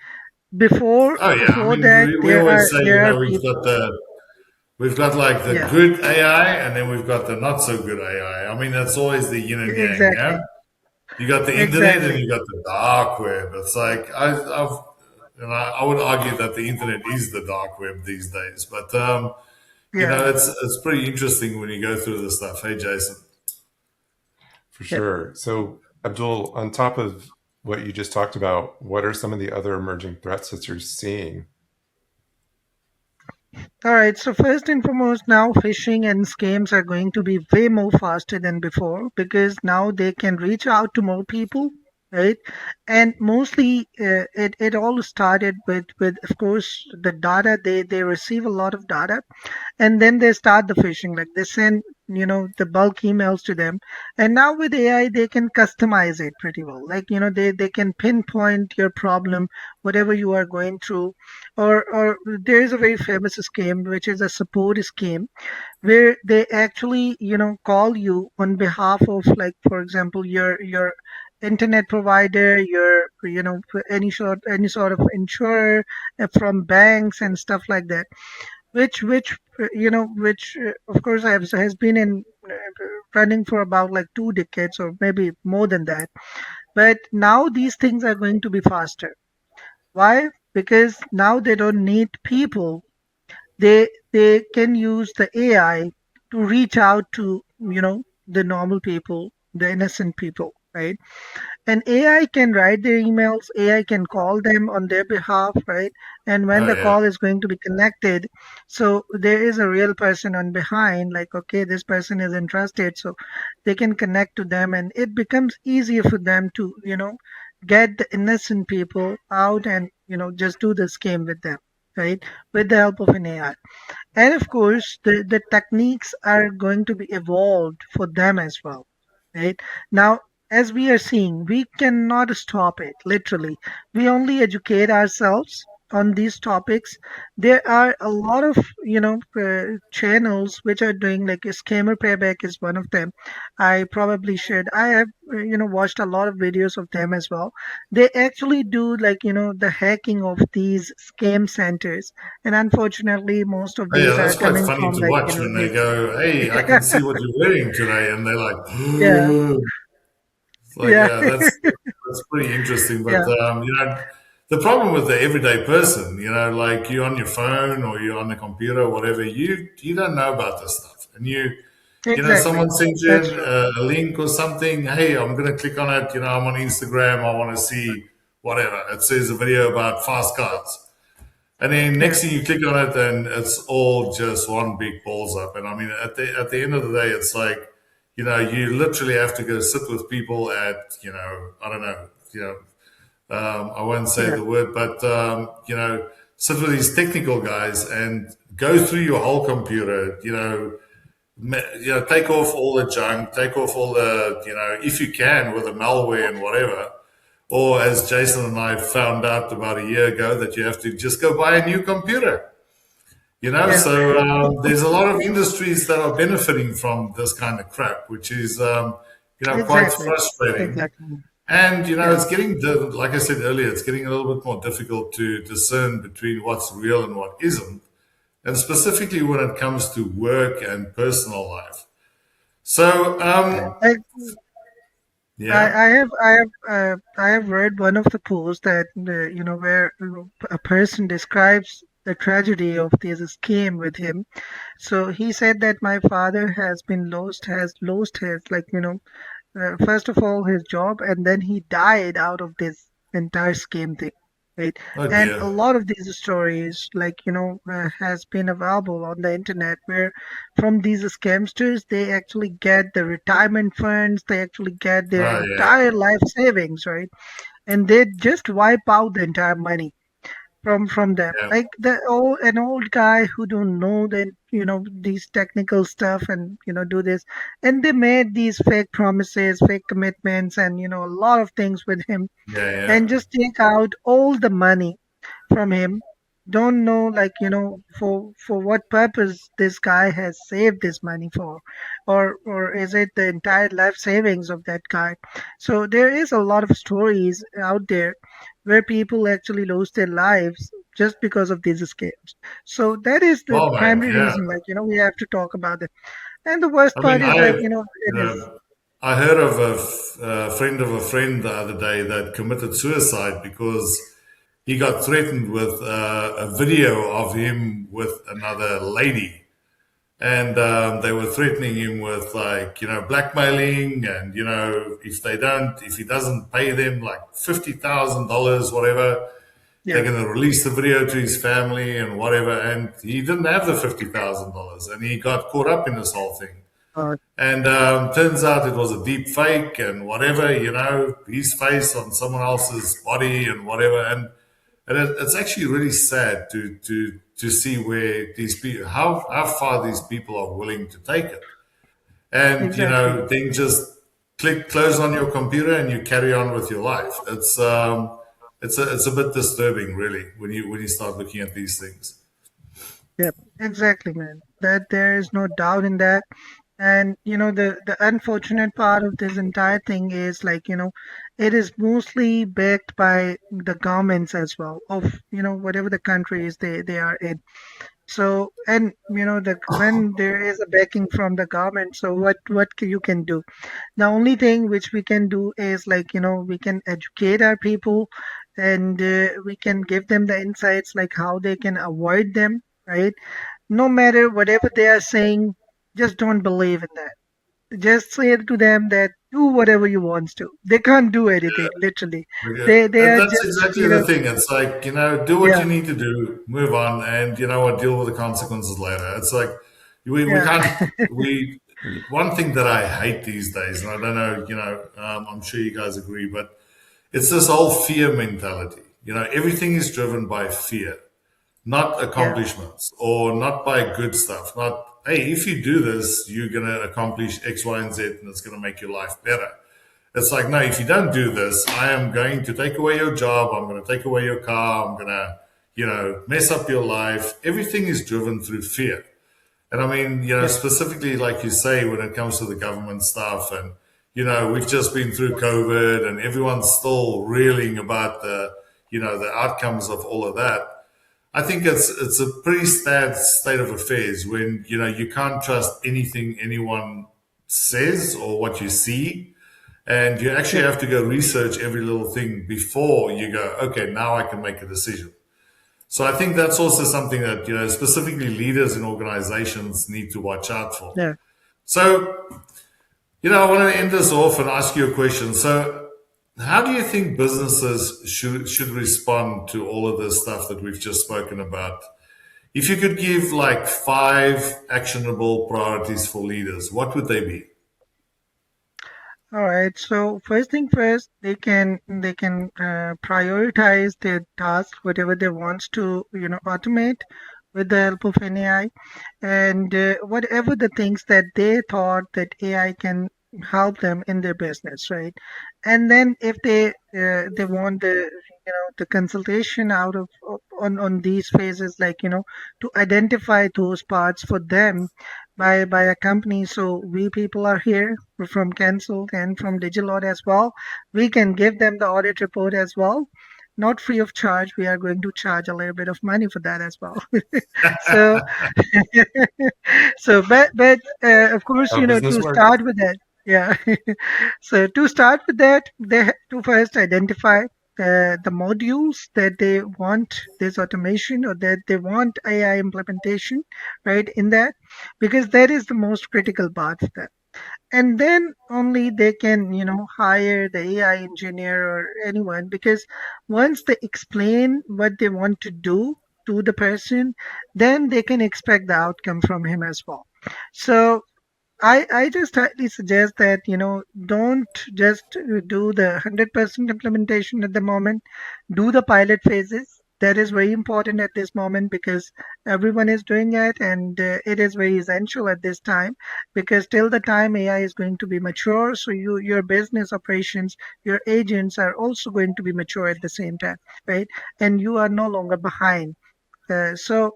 before Oh, yeah. I before mean, that, we there always are say, there are people. we've got like the Yeah, good AI, and then we've got the not so good AI. I mean, that's always the yin and yang, yeah? exactly, You got the internet and exactly. you got the dark web. It's like I would argue that the internet is the dark web these days. But Yeah, it's pretty interesting when you go through this stuff. Hey, Jason. For yeah. sure. So, Abdul, on top of what you just talked about, what are some of the other emerging threats that you're seeing? All right. So first and foremost, now phishing and scams are going to be way more faster than before, because now they can reach out to more people, right? And mostly, it all started with, of course, the data. They receive a lot of data, and then they start the phishing. Like, they send the bulk emails to them, and now with AI they can customize it pretty well. Like, they can pinpoint your problem, whatever you are going through. Or there is a very famous scheme which is a support scheme, where they actually call you on behalf of, like, for example, your internet provider, your any sort of insurer, from banks and stuff like that, which of course has been in running for about like 2 decades or maybe more than that. But now these things are going to be faster. Why? Because now they don't need people. They can use the AI to reach out to the normal people, the innocent people, right? And AI can write their emails, AI can call them on their behalf, right? And when Oh the yeah. call is going to be connected, so there is a real person on behind, like, okay, this person is interested, so they can connect to them, and it becomes easier for them to, get the innocent people out and, just do the scheme with them, right? With the help of an AI. And of course, the techniques are going to be evolved for them as well, right? Now, as we are seeing, we cannot stop it, literally. We only educate ourselves on these topics. There are a lot of, channels which are doing, like Scammer Payback is one of them. I probably should. I have, watched a lot of videos of them as well. They actually do, like, the hacking of these scam centers, and unfortunately most of Oh yeah, these are that's quite coming funny from, to like, watch when they this. go, "Hey, I can see what you're wearing today," and they're like, Yeah, it's like, yeah, yeah, that's pretty interesting. But yeah, the problem with the everyday person, like you're on your phone or you're on the computer or whatever, you don't know about this stuff, and exactly. someone sends you That's true. a link or something. Hey, I'm gonna click on it. I'm on Instagram. I want to see whatever it says, a video about fast cars. And then Yeah, next thing you click on it, and it's all just one big balls up. And I mean, at the end of the day, it's like, you literally have to go sit with people at, I don't know, I won't say yeah, the word, but sit with these technical guys and go through your whole computer. Take off all the junk, take off all the, if you can, with the malware and whatever. Or as Jason and I found out about a year ago, that you have to just go buy a new computer. yeah, So there's a lot of industries that are benefiting from this kind of crap, which is quite exactly, frustrating. exactly. And Yeah, it's getting, like I said earlier, it's getting a little bit more difficult to discern between what's real and what isn't, and specifically when it comes to work and personal life. So yeah. yeah, I have read one of the posts that, where a person describes the tragedy of this scheme with him. So he said that my father has lost his, like, first of all his job, and then he died out of this entire scheme thing, right? oh And a dear, lot of these stories, like, has been available on the internet, where from these scamsters they actually get the retirement funds, they actually get their oh yeah, entire life savings, right? And they just wipe out the entire money from them, yeah, like an old guy who don't know that, these technical stuff, and do this, and they made these fake promises, fake commitments, and a lot of things with him, yeah, yeah. and just take out all the money from him. Don't know, like, for what purpose this guy has saved this money for, or is it the entire life savings of that guy? So there is a lot of stories out there where people actually lose their lives just because of these scams. So that is the Oh man, primary yeah. reason, like, we have to talk about it. And the worst I mean, part is that, you it is. know, I heard of a friend of a friend the other day that committed suicide because he got threatened with a video of him with another lady, and they were threatening him with, like, blackmailing, and if he doesn't pay them like $50,000, whatever, they're Yeah. going to release the video to his family and whatever. And he didn't have the $50,000, and he got caught up in this whole thing. uh, And turns out it was a deep fake and whatever, his face on someone else's body and whatever. And it's actually really sad to see where these people, how far these people are willing to take it. And, exactly. then just click close on your computer and you carry on with your life. It's a bit disturbing, really, when you start looking at these things. Yep, exactly, man. That there is no doubt in that. And the unfortunate part of this entire thing is, like, it is mostly backed by the governments as well of whatever the countries they are in. So, and the when there is a backing from the government, so you can do? The only thing which we can do is, like, we can educate our people, and we can give them the insights like how they can avoid them, right? No matter whatever they are saying, just don't believe in that. Just say to them that do whatever you want to. They can't do anything, literally. Okay. They And are that's just, exactly the thing. It's like, do what yeah, you need to do, move on, and you know what, deal with the consequences later. It's like we yeah, can't we one thing that I hate these days, and I don't know, I'm sure you guys agree, but it's this whole fear mentality. Everything is driven by fear, not yeah, accomplishments or not by good stuff. Not, hey, if you do this, you're gonna accomplish X, Y, and Z, and it's gonna make your life better. It's like, no, if you don't do this, I am going to take away your job. I'm going to take away your car. I'm going to, mess up your life. Everything is driven through fear. And I mean, yeah, specifically, like you say, when it comes to the government stuff, and, we've just been through COVID and everyone's still reeling about the outcomes of all of that. I think it's a pretty sad state of affairs when, you can't trust anything anyone says or what you see, and you actually yeah, have to go research every little thing before you go, okay, now I can make a decision. So I think that's also something that, specifically leaders in organizations need to watch out for. yeah. So, I want to end this off and ask you a question. So, how do you think businesses should respond to all of this stuff that we've just spoken about? If you could give like 5 actionable priorities for leaders, what would they be? All right. So first thing first, they can prioritize their task, whatever they want to automate with the help of an AI, and whatever the things that they thought that AI can help them in their business, right? And then if they want the consultation out on these phases, like to identify those parts for them by a company. So we people are here from Cannsult and from Digilord as well. We can give them the audit report as well, not free of charge. We are going to charge a little bit of money for that as well. So, but of course, How business to works. start with that, yeah. So to start with that, they have to first identify the modules that they want this automation, or that they want AI implementation, right, in that, because that is the most critical part for them. And then only they can hire the AI engineer or anyone, because once they explain what they want to do to the person, then they can expect the outcome from him as well. So I just highly suggest that don't just do the 100% implementation at the moment. Do the pilot phases. That is very important at this moment, because everyone is doing it, and it is very essential at this time, because till the time AI is going to be mature, so your business operations, your agents are also going to be mature at the same time, right? And you are no longer behind. So,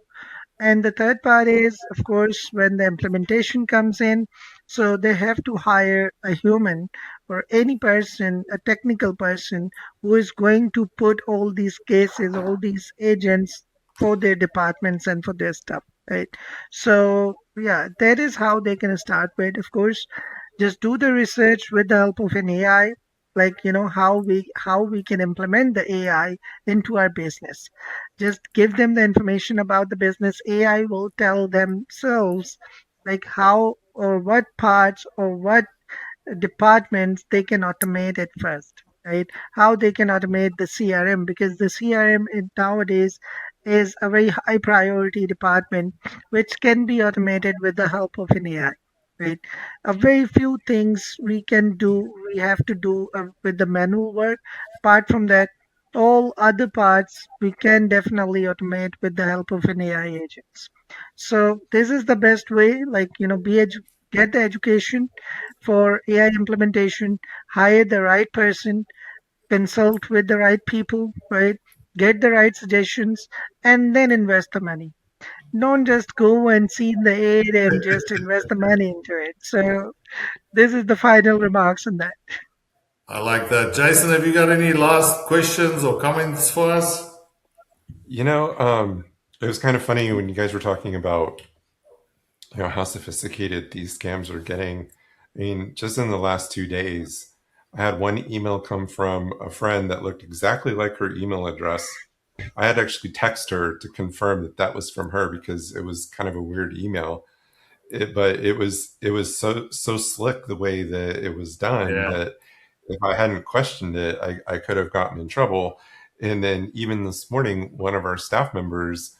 and the third part is, of course, when the implementation comes in, so they have to hire a human or any person, a technical person, who is going to put all these cases, all these agents for their departments and for their stuff, right? So, yeah, that is how they can start with. Of course, just do the research with the help of an AI, like how we can implement the AI into our business. Just give them the information about the business. AI will tell themselves like how or what parts or what departments they can automate at first, right? How they can automate the CRM, because the CRM nowadays is a very high priority department which can be automated with the help of an AI, right? A very few things we have to do with the manual work. Apart from that, all other parts we can definitely automate with the help of an AI agents. So this is the best way, like get the education for AI implementation, hire the right person, consult with the right people, right? Get the right suggestions, and then invest the money. Don't just go and see the aid and just invest the money into it. So this is the final remarks on that. I like that. Jason, have you got any last questions or comments for us? You know, it was kind of funny when you guys were talking about, how sophisticated these scams are getting. I mean, just in the last 2 days, I had one email come from a friend that looked exactly like her email address. I had actually text her to confirm that that was from her because it was kind of a weird email. But it was so slick the way that it was done Yeah. that if I hadn't questioned it, I could have gotten in trouble. And then even this morning, one of our staff members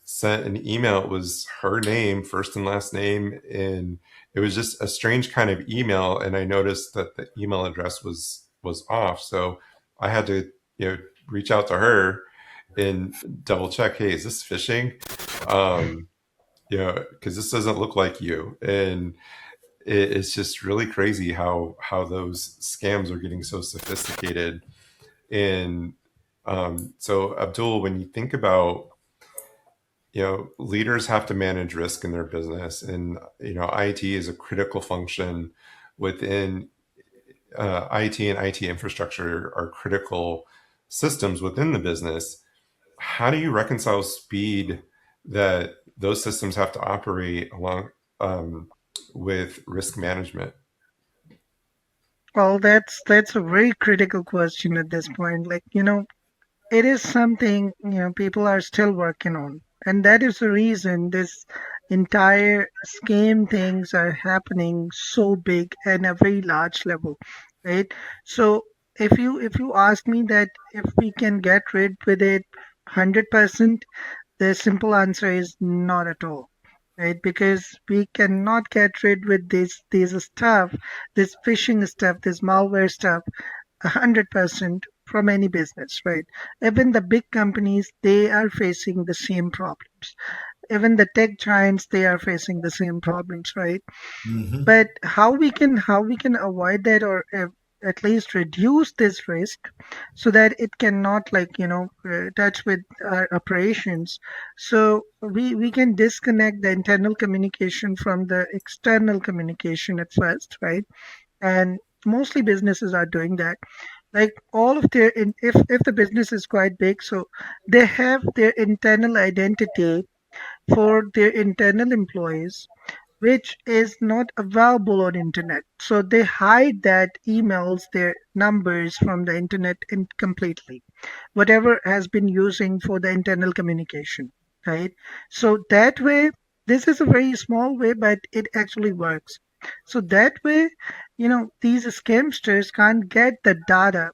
sent an email. It was her name, first and last name, and it was just a strange kind of email. And I noticed that the email address was off, so I had to reach out to her and double check. Hey, is this phishing? Um, because this doesn't look like you, and it's just really crazy how those scams are getting so sophisticated. And so, Abdul, when you think about, leaders have to manage risk in their business, and IT is a critical function within IT, and IT infrastructure are critical systems within the business. How do you reconcile speed that those systems have to operate along um, with risk management? Well, that's a very critical question at this point. Like, it is something, people are still working on. And that is the reason this entire scam things are happening so big and a very large level, right? So if you ask me that if we can get rid with it 100%, the simple answer is not at all, right? Because we cannot get rid with this stuff, this phishing stuff, this malware stuff, 100% from any business, right? Even the big companies, they are facing the same problems. Even the tech giants, they are facing the same problems, right? Hmm. But how we can avoid that, or at least reduce this risk so that it cannot, like, touch with our operations. So we can disconnect the internal communication from the external communication at first, right? And mostly businesses are doing that. Like, all of their if the business is quite big, so they have their internal identity for their internal employees, which is not available on internet. So they hide that emails, their numbers from the internet completely, whatever has been using for the internal communication, right? So that way, this is a very small way, but it actually works. So that way, these scamsters can't get the data,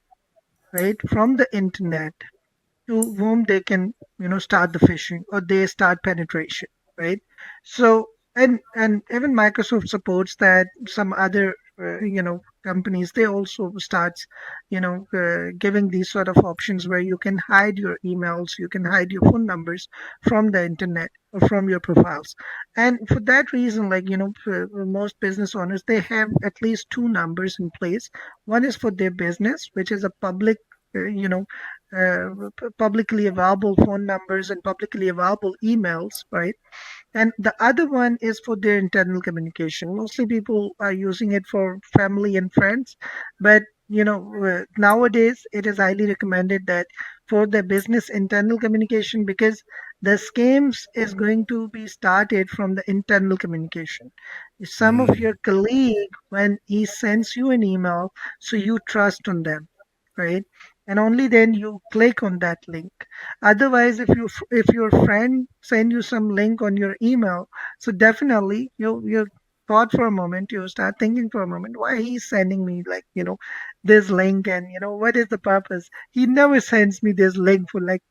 right, from the internet, to whom they can, start the phishing, or they start penetration, right? So, and even Microsoft supports that. Some other companies, they also starts, giving these sort of options where you can hide your emails, you can hide your phone numbers from the internet or from your profiles. And for that reason, like, for most business owners, they have at least two numbers in place. One is for their business, which is a public, publicly available phone numbers and publicly available emails, right? And the other one is for their internal communication. Mostly people are using it for family and friends, but nowadays it is highly recommended that for the business internal communication, because the scams is going to be started from the internal communication. Some of your colleague, when he sends you an email, so you trust on them, right? And only then you click on that link. Otherwise, if your friend send you some link on your email, so definitely you thought for a moment, you start thinking for a moment, why he's sending me, like, this link, and what is the purpose? He never sends me this link for like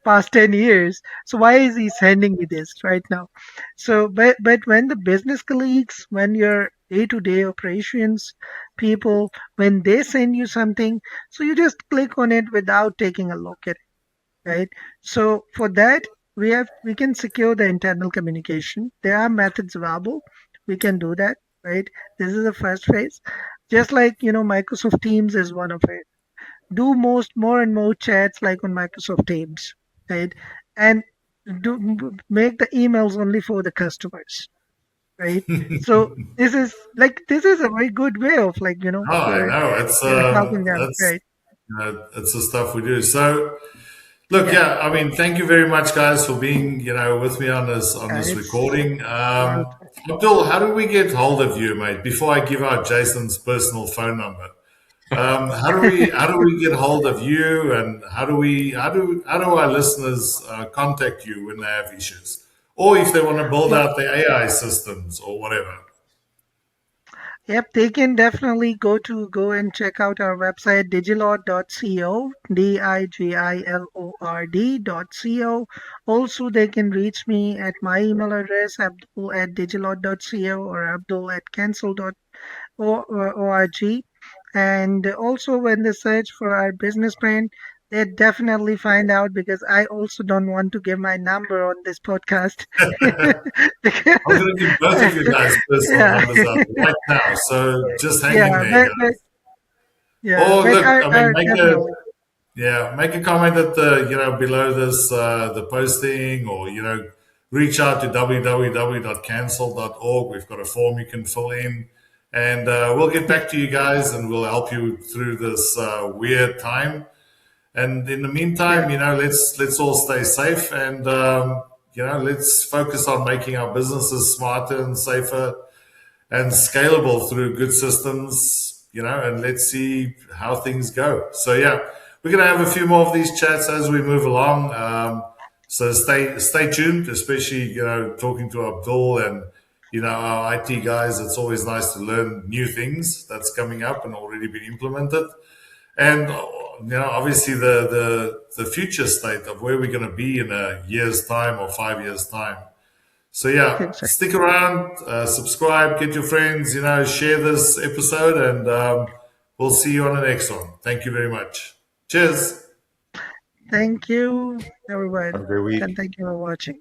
past 10 years. So why is he sending me this right now? So but when the business colleagues, when your day-to-day operations people, when they send you something, so you just click on it without taking a look at it, right? So for that, we can secure the internal communication. There are methods available. We can do that, right? This is the first phase. Just like, Microsoft Teams is one of it. Do more and more chats like on Microsoft Teams, right? And make the emails only for the customers, right? So this is a very good way of Oh, I know. helping them, That's right? it's the stuff we do. So look, Yeah, yeah, I mean, thank you very much, guys, for being with me on this it's recording. our Abdul, how do we get hold of you, mate? Before I give out Jason's personal phone number, how do we get hold of you, and how do our listeners contact you when they have issues, or if they want to build well, out their AI systems or whatever? yep, they can definitely go and check out our website digilord.co, digilord.co. Also, they can reach me at my email address abdul@digilord.co or abdul@cannsult.org. And also, when they search for our business brand, they definitely find out, because I also don't want to give my number on this podcast. I'm going to give both of you guys personal Yeah, numbers out right now, so just hang in yeah, there, guys. yeah, Or but look, I mean, definitely. make a comment at the below this the posting, or reach out to www.cancel.org. We've got a form you can fill in, and we'll get Yeah, back to you guys, and we'll help you through this weird time. And in the yeah, meantime, let's all stay safe, and let's focus on making our businesses smarter and safer and scalable through good systems, and let's see how things go. So yeah, we're gonna have a few more of these chats as we move along. So stay tuned, especially talking to Abdul and our IT guys. It's always nice to learn new things that's coming up and already been implemented, and obviously the future state of where we're going to be in a year's time or 5 years time. So yeah, exactly. stick around, subscribe, get your friends, share this episode, and we'll see you on the next one. Thank you very much. Cheers. Thank you, Have everyone, a great and week. thank you for watching.